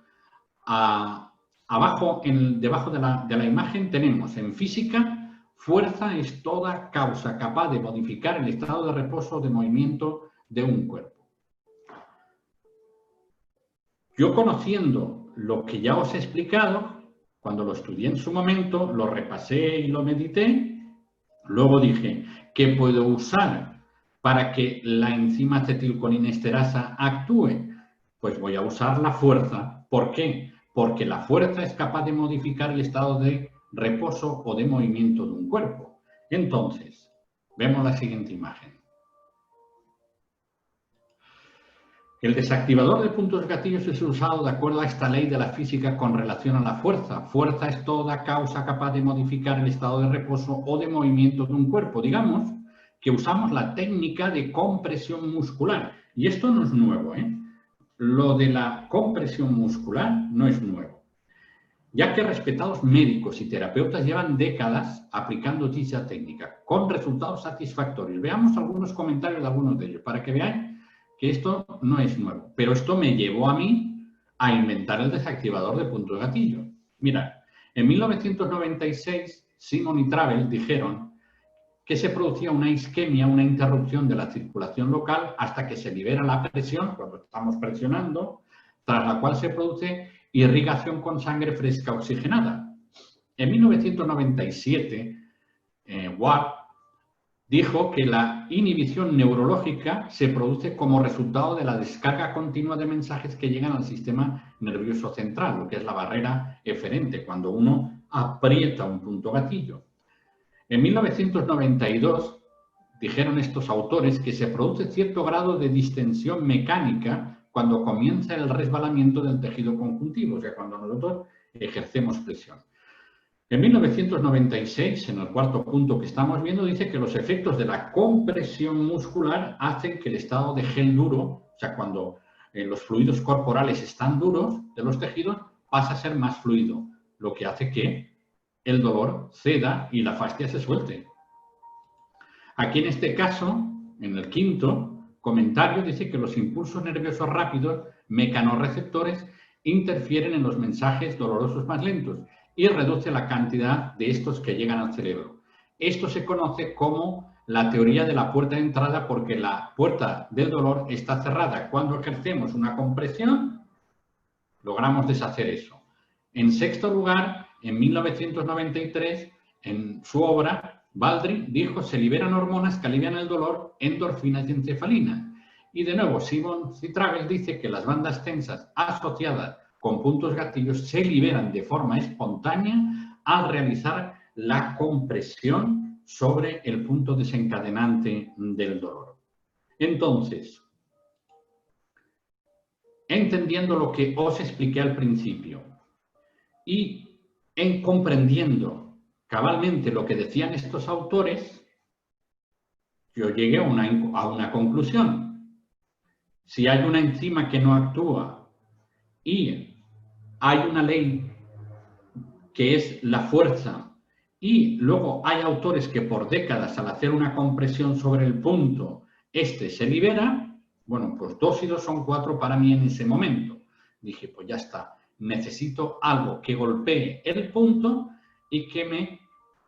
debajo de la imagen tenemos en física, fuerza es toda causa capaz de modificar el estado de reposo o de movimiento de un cuerpo. Yo, conociendo lo que ya os he explicado, cuando lo estudié en su momento, lo repasé y lo medité, luego dije, ¿qué puedo usar para que la enzima acetilcolinesterasa actúe? Pues voy a usar la fuerza. ¿Por qué? Porque la fuerza es capaz de modificar el estado de reposo o de movimiento de un cuerpo. Entonces, vemos la siguiente imagen. El desactivador de puntos gatillos es usado de acuerdo a esta ley de la física con relación a la fuerza. Fuerza es toda causa capaz de modificar el estado de reposo o de movimiento de un cuerpo. Digamos que usamos la técnica de compresión muscular. Y esto no es nuevo, ¿eh? Lo de la compresión muscular no es nuevo, ya que respetados médicos y terapeutas llevan décadas aplicando dicha técnica con resultados satisfactorios. Veamos algunos comentarios de algunos de ellos para que veáis que esto no es nuevo. Pero esto me llevó a mí a inventar el desactivador de puntos gatillo. Mirad, en 1996 Simon y Travell dijeron que se producía una isquemia, una interrupción de la circulación local hasta que se libera la presión, cuando estamos presionando, tras la cual se produce irrigación con sangre fresca oxigenada. En 1997, Watt dijo que la inhibición neurológica se produce como resultado de la descarga continua de mensajes que llegan al sistema nervioso central, lo que es la barrera eferente, cuando uno aprieta un punto gatillo. En 1992 dijeron estos autores que se produce cierto grado de distensión mecánica cuando comienza el resbalamiento del tejido conjuntivo, o sea, cuando nosotros ejercemos presión. En 1996, en el cuarto punto que estamos viendo, dice que los efectos de la compresión muscular hacen que el estado de gel duro, o sea, cuando los fluidos corporales están duros de los tejidos, pasa a ser más fluido, lo que hace que el dolor ceda y la fascia se suelte. Aquí en este caso, en el quinto comentario, dice que los impulsos nerviosos rápidos, mecanorreceptores, interfieren en los mensajes dolorosos más lentos y reduce la cantidad de estos que llegan al cerebro. Esto se conoce como la teoría de la puerta de entrada, porque la puerta del dolor está cerrada. Cuando ejercemos una compresión, logramos deshacer eso. En sexto lugar, en 1993, en su obra, Baldry dijo se liberan hormonas que alivian el dolor, endorfinas y encefalina. Y de nuevo, Simon y Travell dice que las bandas tensas asociadas con puntos gatillos se liberan de forma espontánea al realizar la compresión sobre el punto desencadenante del dolor. Entonces, entendiendo lo que os expliqué al principio y comprendiendo cabalmente lo que decían estos autores, yo llegué a una conclusión. Si hay una enzima que no actúa y hay una ley que es la fuerza, y luego hay autores que por décadas, al hacer una compresión sobre el punto, este se libera, bueno, pues 2 y 2 son 4 para mí en ese momento. Dije, pues ya está, necesito algo que golpee el punto y que me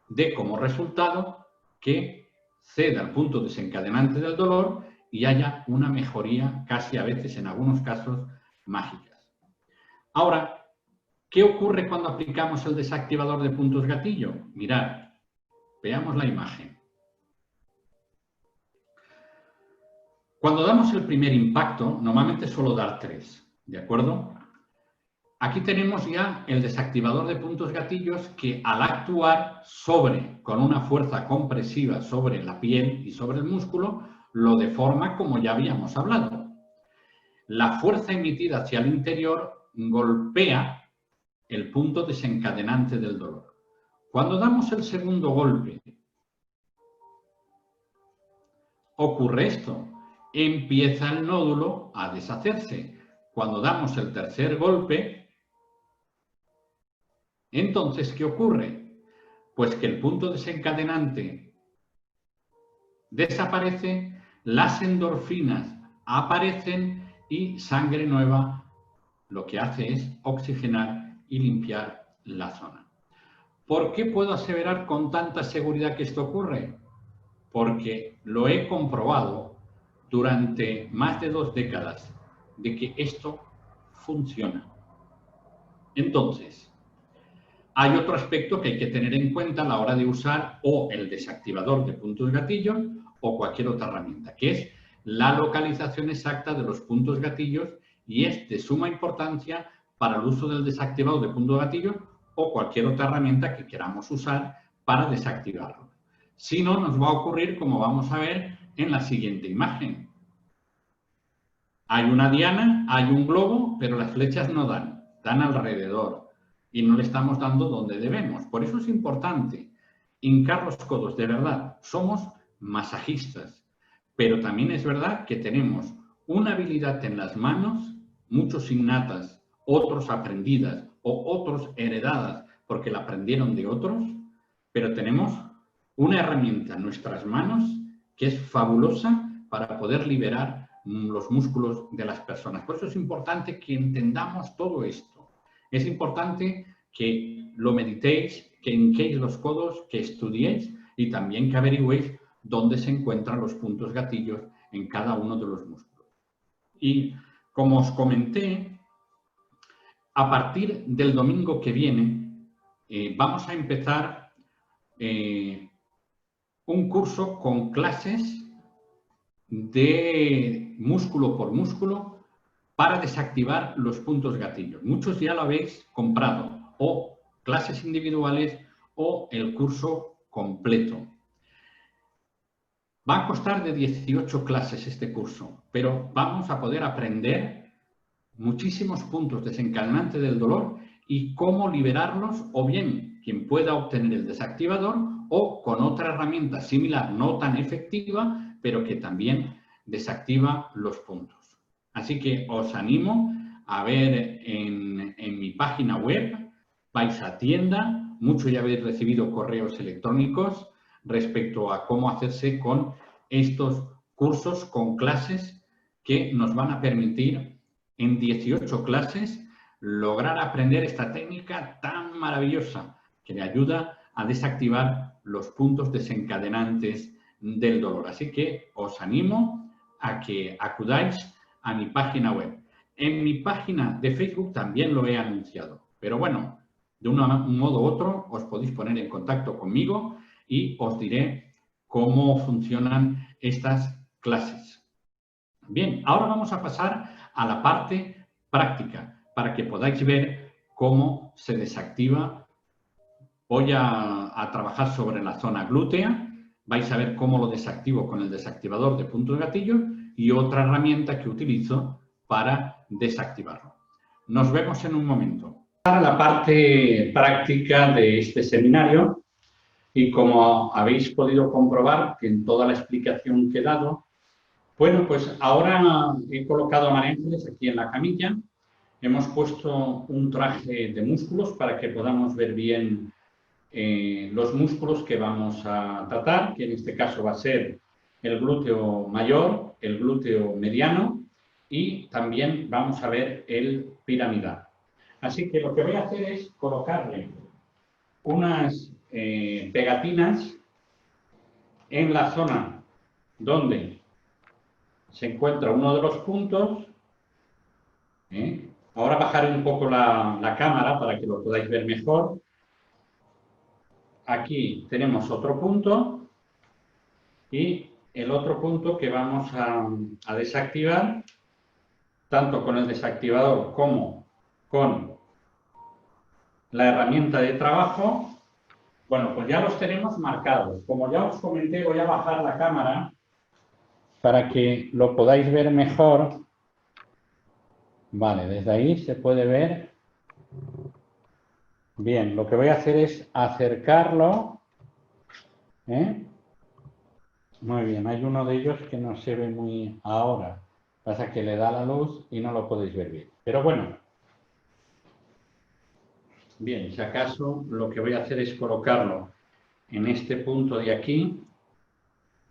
dé como resultado que ceda el punto desencadenante del dolor y haya una mejoría, casi a veces, en algunos casos, mágicas. Ahora, ¿qué ocurre cuando aplicamos el desactivador de puntos gatillo? Mirad, veamos la imagen. Cuando damos el primer impacto, normalmente suelo dar 3, ¿de acuerdo? Aquí tenemos ya el desactivador de puntos gatillos que al actuar con una fuerza compresiva sobre la piel y sobre el músculo, lo deforma como ya habíamos hablado. La fuerza emitida hacia el interior golpea el punto desencadenante del dolor. Cuando damos el segundo golpe, ocurre esto. Empieza el nódulo a deshacerse. Cuando damos el tercer golpe, entonces, ¿qué ocurre? Pues que el punto desencadenante desaparece, las endorfinas aparecen y sangre nueva lo que hace es oxigenar y limpiar la zona. ¿Por qué puedo aseverar con tanta seguridad que esto ocurre? Porque lo he comprobado durante más de 2 décadas de que esto funciona. Entonces, hay otro aspecto que hay que tener en cuenta a la hora de usar o el desactivador de puntos gatillo o cualquier otra herramienta, que es la localización exacta de los puntos gatillos, y es de suma importancia para el uso del desactivador de puntos gatillo o cualquier otra herramienta que queramos usar para desactivarlo. Si no, nos va a ocurrir como vamos a ver en la siguiente imagen. Hay una diana, hay un globo, pero las flechas no dan, dan alrededor y no le estamos dando donde debemos. Por eso es importante hincar los codos, de verdad. Somos masajistas, pero también es verdad que tenemos una habilidad en las manos, muchos innatas, otros aprendidas o otros heredadas porque la aprendieron de otros, pero tenemos una herramienta en nuestras manos que es fabulosa para poder liberar los músculos de las personas. Por eso es importante que entendamos todo esto. Es importante que lo meditéis, que hinquéis los codos, que estudiéis y también que averigüéis dónde se encuentran los puntos gatillos en cada uno de los músculos. Y como os comenté, a partir del domingo que viene vamos a empezar un curso con clases de músculo por músculo para desactivar los puntos gatillos. Muchos ya lo habéis comprado, o clases individuales o el curso completo. Va a costar de 18 clases este curso, pero vamos a poder aprender muchísimos puntos desencadenantes del dolor y cómo liberarlos, o bien quien pueda obtener el desactivador o con otra herramienta similar, no tan efectiva, pero que también desactiva los puntos. Así que os animo a ver en mi página web, vais a tienda, muchos ya habéis recibido correos electrónicos respecto a cómo hacerse con estos cursos, con clases que nos van a permitir en 18 clases lograr aprender esta técnica tan maravillosa que le ayuda a desactivar los puntos desencadenantes del dolor. Así que os animo a que acudáis a mi página web. En mi página de Facebook también lo he anunciado, pero bueno, de un modo u otro os podéis poner en contacto conmigo y os diré cómo funcionan estas clases. Bien, ahora vamos a pasar a la parte práctica para que podáis ver cómo se desactiva. Voy a trabajar sobre la zona glútea, vais a ver cómo lo desactivo con el desactivador de puntos gatillo y otra herramienta que utilizo para desactivarlo. Nos vemos en un momento. Para la parte práctica de este seminario, y como habéis podido comprobar en toda la explicación que he dado, Bueno, pues ahora he colocado a María Ángeles aquí en la camilla. Hemos puesto un traje de músculos para que podamos ver bien los músculos que vamos a tratar, que en este caso va a ser el glúteo mayor, el glúteo mediano y también vamos a ver el piramidal. Así que lo que voy a hacer es colocarle unas pegatinas en la zona donde se encuentra uno de los puntos. Ahora bajaré un poco la cámara para que lo podáis ver mejor. Aquí tenemos otro punto y el otro punto que vamos a desactivar, tanto con el desactivador como con la herramienta de trabajo. Bueno, pues ya los tenemos marcados. Como ya os comenté, voy a bajar la cámara para que lo podáis ver mejor. Vale, desde ahí se puede ver. Bien, lo que voy a hacer es acercarlo. Muy bien, hay uno de ellos que no se ve muy ahora. Pasa que le da la luz y no lo podéis ver bien. Pero bueno, bien, si acaso lo que voy a hacer es colocarlo en este punto de aquí.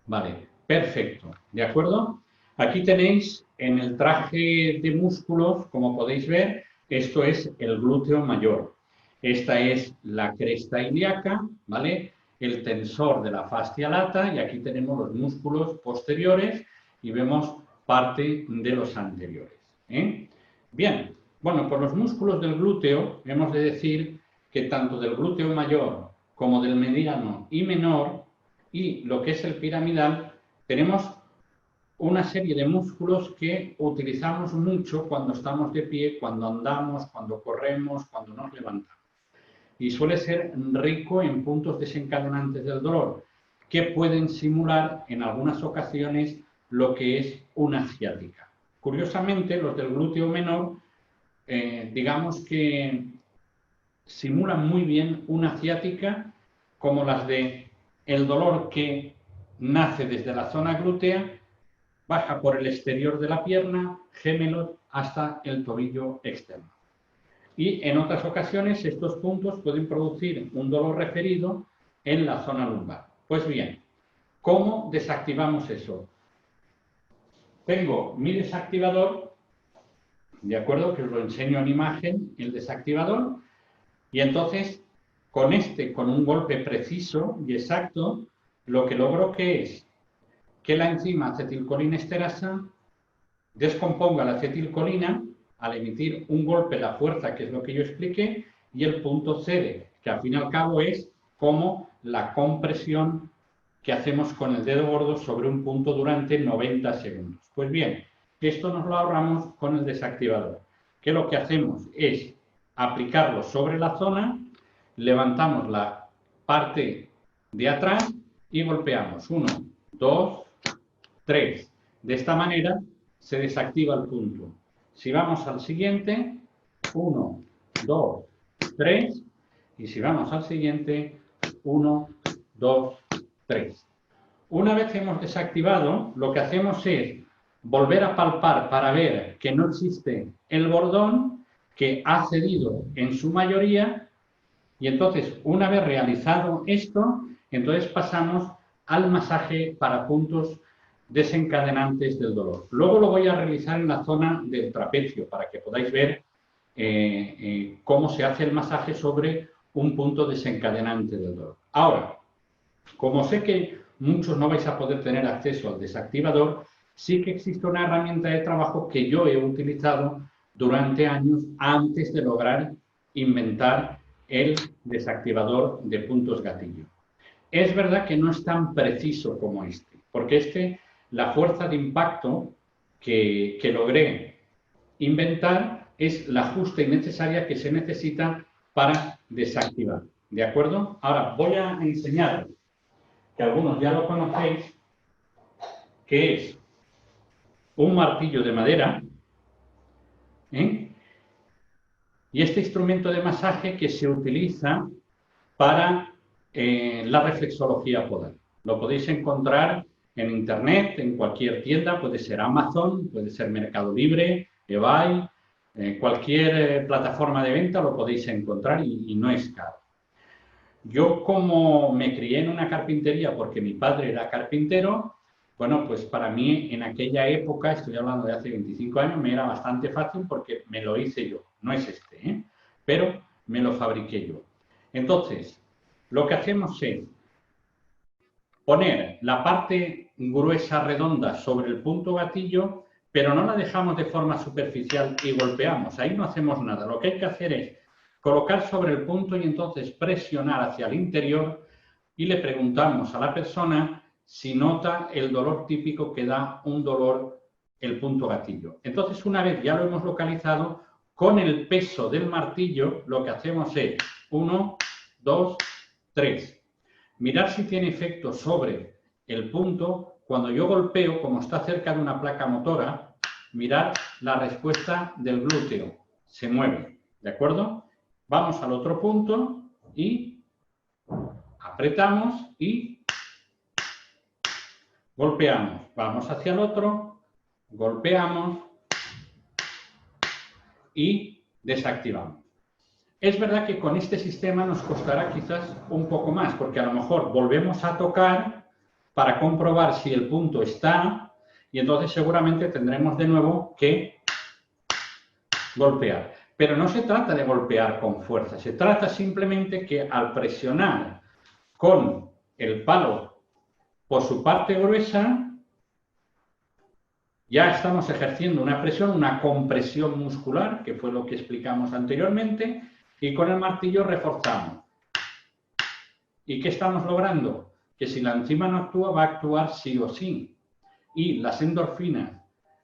Vale, perfecto, ¿de acuerdo? Aquí tenéis en el traje de músculos, como podéis ver, esto es el glúteo mayor. Esta es la cresta ilíaca, ¿vale? El tensor de la fascia lata y aquí tenemos los músculos posteriores y vemos parte de los anteriores. Bien, bueno, por los músculos del glúteo hemos de decir que tanto del glúteo mayor como del mediano y menor y lo que es el piramidal, tenemos una serie de músculos que utilizamos mucho cuando estamos de pie, cuando andamos, cuando corremos, cuando nos levantamos. Y suele ser rico en puntos desencadenantes del dolor, que pueden simular en algunas ocasiones lo que es una ciática. Curiosamente, los del glúteo menor, digamos que simulan muy bien una ciática como las de el dolor que nace desde la zona glútea, baja por el exterior de la pierna, gemelo, hasta el tobillo externo. Y en otras ocasiones estos puntos pueden producir un dolor referido en la zona lumbar. Pues bien, ¿cómo desactivamos eso? Tengo mi desactivador, de acuerdo, que os lo enseño en imagen, el desactivador, y entonces con un golpe preciso y exacto, lo que logro que es que la enzima acetilcolinesterasa descomponga la acetilcolina al emitir un golpe, la fuerza, que es lo que yo expliqué, y el punto cede, que al fin y al cabo es como la compresión que hacemos con el dedo gordo sobre un punto durante 90 segundos. Pues bien, esto nos lo ahorramos con el desactivador, que lo que hacemos es aplicarlo sobre la zona, levantamos la parte de atrás y golpeamos 1, 2, 3. De esta manera se desactiva el punto. Si vamos al siguiente, 1, 2, 3. Y si vamos al siguiente, 1, 2, 3. Una vez hemos desactivado, lo que hacemos es volver a palpar para ver que no existe el bordón, que ha cedido en su mayoría, y entonces, una vez realizado esto, entonces pasamos al masaje para puntos desencadenantes del dolor. Luego lo voy a realizar en la zona del trapecio para que podáis ver cómo se hace el masaje sobre un punto desencadenante del dolor. Ahora, como sé que muchos no vais a poder tener acceso al desactivador, sí que existe una herramienta de trabajo que yo he utilizado durante años antes de lograr inventar el desactivador de puntos gatillo. Es verdad que no es tan preciso como este, porque la fuerza de impacto que logré inventar es la justa y necesaria que se necesita para desactivar. ¿De acuerdo? Ahora voy a enseñar, que algunos ya lo conocéis, que es un martillo de madera, y este instrumento de masaje que se utiliza para la reflexología podal. Lo podéis encontrar en Internet, en cualquier tienda, puede ser Amazon, puede ser Mercado Libre, eBay, cualquier plataforma de venta lo podéis encontrar y no es caro. Yo, como me crié en una carpintería porque mi padre era carpintero, bueno, pues para mí en aquella época, estoy hablando de hace 25 años, me era bastante fácil porque me lo hice yo. No es este, ¿eh? Pero me lo fabriqué yo. Entonces, lo que hacemos es poner la parte gruesa redonda sobre el punto gatillo, pero no la dejamos de forma superficial y golpeamos. Ahí no hacemos nada. Lo que hay que hacer es colocar sobre el punto y entonces presionar hacia el interior y le preguntamos a la persona si nota el dolor típico que da un dolor el punto gatillo. Entonces, una vez ya lo hemos localizado, con el peso del martillo lo que hacemos es 1, 2, 3. Mirar si tiene efecto sobre el punto. Cuando yo golpeo, como está cerca de una placa motora, mirar la respuesta del glúteo. Se mueve, ¿de acuerdo? Vamos al otro punto y apretamos y golpeamos. Vamos hacia el otro, golpeamos y desactivamos. Es verdad que con este sistema nos costará quizás un poco más, porque a lo mejor volvemos a tocar para comprobar si el punto está y entonces seguramente tendremos de nuevo que golpear. Pero no se trata de golpear con fuerza, se trata simplemente que al presionar con el palo por su parte gruesa, ya estamos ejerciendo una presión, una compresión muscular, que fue lo que explicamos anteriormente, y con el martillo reforzamos. ¿Y qué estamos logrando? Que si la enzima no actúa, va a actuar sí o sí. Y las endorfinas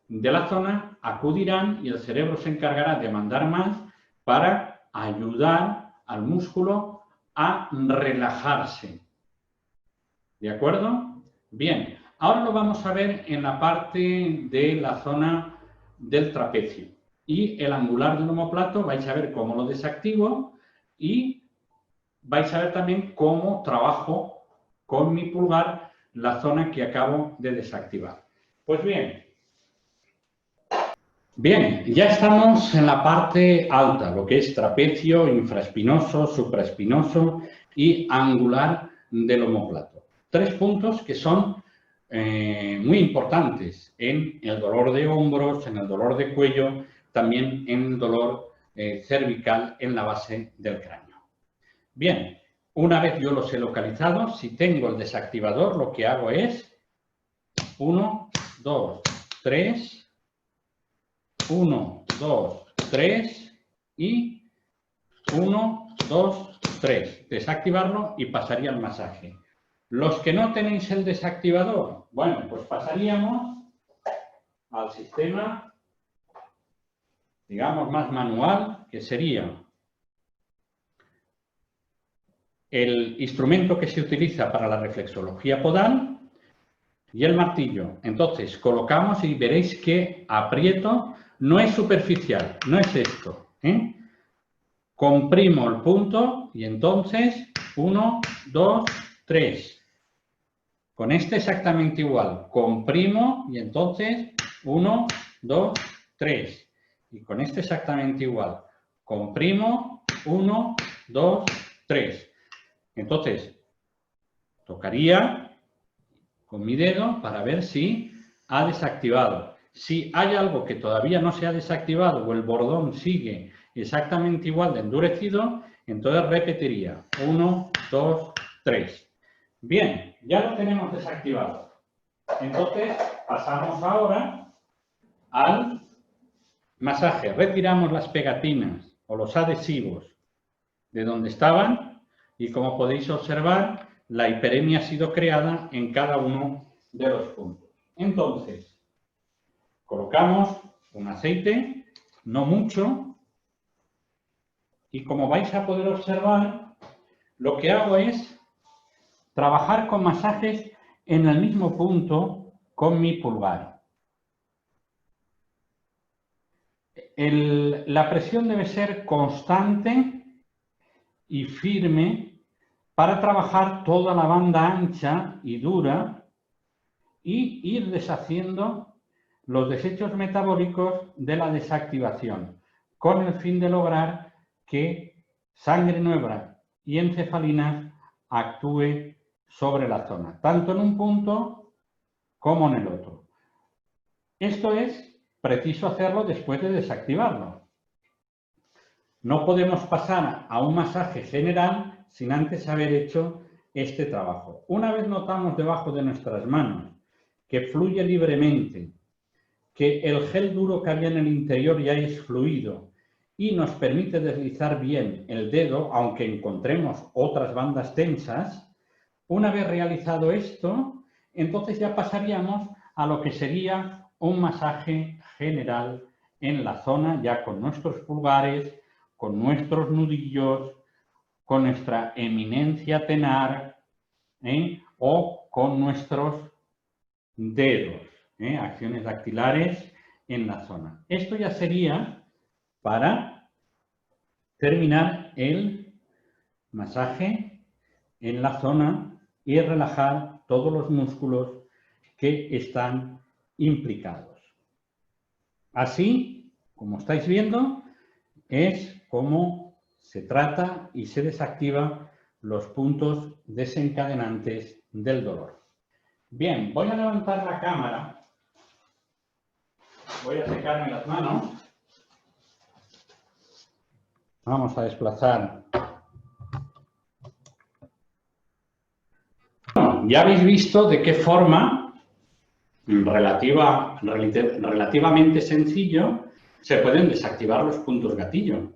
de la zona acudirán y el cerebro se encargará de mandar más para ayudar al músculo a relajarse. ¿De acuerdo? Bien, ahora lo vamos a ver en la parte de la zona del trapecio. Y el angular del omóplato vais a ver cómo lo desactivo y vais a ver también cómo trabajo con mi pulgar la zona que acabo de desactivar. Pues bien, ya estamos en la parte alta, lo que es trapecio, infraespinoso, supraespinoso y angular del omóplato. 3 puntos que son muy importantes en el dolor de hombros, en el dolor de cuello, también en el dolor cervical en la base del cráneo. Bien, una vez yo los he localizado, si tengo el desactivador, lo que hago es 1, 2, 3, 1, 2, 3 y 1, 2, 3. Desactivarlo y pasaría al masaje. Los que no tenéis el desactivador, bueno, pues pasaríamos al sistema, digamos, más manual, que sería el instrumento que se utiliza para la reflexología podal y el martillo. Entonces, colocamos y veréis que aprieto, no es superficial, no es esto, ¿eh? Comprimo el punto y entonces 1, 2, 3. Con este exactamente igual. Comprimo y entonces 1, 2, 3. Y con este exactamente igual. Comprimo 1, 2, 3. Entonces, tocaría con mi dedo para ver si ha desactivado. Si hay algo que todavía no se ha desactivado o el bordón sigue exactamente igual de endurecido, entonces repetiría 1, 2, 3. Bien, ya lo tenemos desactivado. Entonces, pasamos ahora al masaje. Retiramos las pegatinas o los adhesivos de donde estaban y, como podéis observar, la hiperemia ha sido creada en cada uno de los puntos. Entonces, colocamos un aceite, no mucho, y como vais a poder observar, lo que hago es trabajar con masajes en el mismo punto con mi pulgar. La presión debe ser constante y firme para trabajar toda la banda ancha y dura y ir deshaciendo los desechos metabólicos de la desactivación, con el fin de lograr que sangre nueva y encefalinas actúe sobre la zona, tanto en un punto como en el otro. Esto es preciso hacerlo después de desactivarlo. No podemos pasar a un masaje general sin antes haber hecho este trabajo. Una vez notamos debajo de nuestras manos que fluye libremente, que el gel duro que había en el interior ya es fluido y nos permite deslizar bien el dedo, aunque encontremos otras bandas tensas, una vez realizado esto, entonces ya pasaríamos a lo que sería un masaje general en la zona, ya con nuestros pulgares, con nuestros nudillos, con nuestra eminencia tenar, o con nuestros dedos, acciones dactilares en la zona. Esto ya sería para terminar el masaje en la zona y relajar todos los músculos que están implicados. Así, como estáis viendo, es como se trata y se desactiva los puntos desencadenantes del dolor. Bien, voy a levantar la cámara, voy a secarme las manos, vamos a desplazar. Bueno, ya habéis visto de qué forma relativamente sencillo se pueden desactivar los puntos gatillo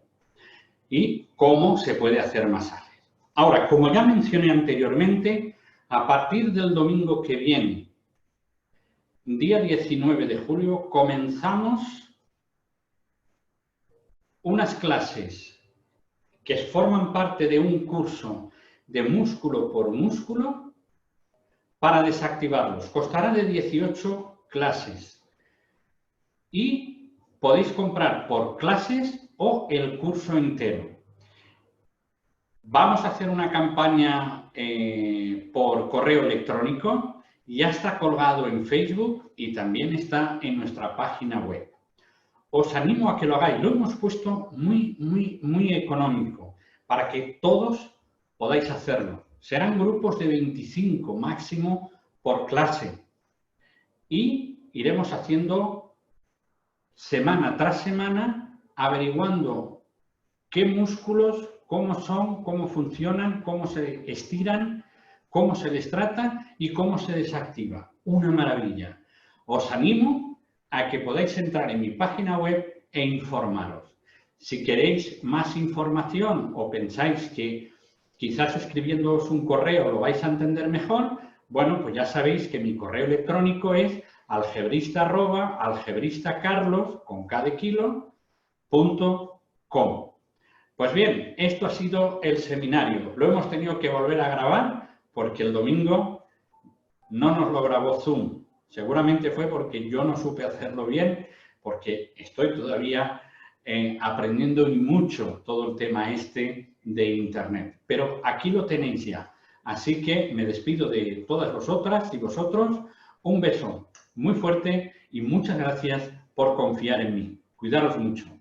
y cómo se puede hacer masaje. Ahora, como ya mencioné anteriormente, a partir del domingo que viene, día 19 de julio, comenzamos unas clases que forman parte de un curso de músculo por músculo para desactivarlos. Constará de 18 clases y podéis comprar por clases o el curso entero. Vamos a hacer una campaña por correo electrónico. Ya está colgado en Facebook y también está en nuestra página web. Os animo a que lo hagáis. Lo hemos puesto muy económico para que todos podáis hacerlo. Serán grupos de 25 máximo por clase y iremos haciendo semana tras semana averiguando qué músculos, cómo son, cómo funcionan, cómo se estiran, cómo se les trata y cómo se desactiva. Una maravilla. Os animo a que podáis entrar en mi página web e informaros. Si queréis más información o pensáis que quizás escribiéndoos un correo lo vais a entender mejor, bueno, pues ya sabéis que mi correo electrónico es algebrista@algebristacarlos.com. Pues bien, esto ha sido el seminario. Lo hemos tenido que volver a grabar porque el domingo no nos lo grabó Zoom. Seguramente fue porque yo no supe hacerlo bien, porque estoy todavía aprendiendo y mucho todo el tema este de Internet. Pero aquí lo tenéis ya. Así que me despido de todas vosotras y vosotros. Un beso muy fuerte y muchas gracias por confiar en mí. Cuidaros mucho.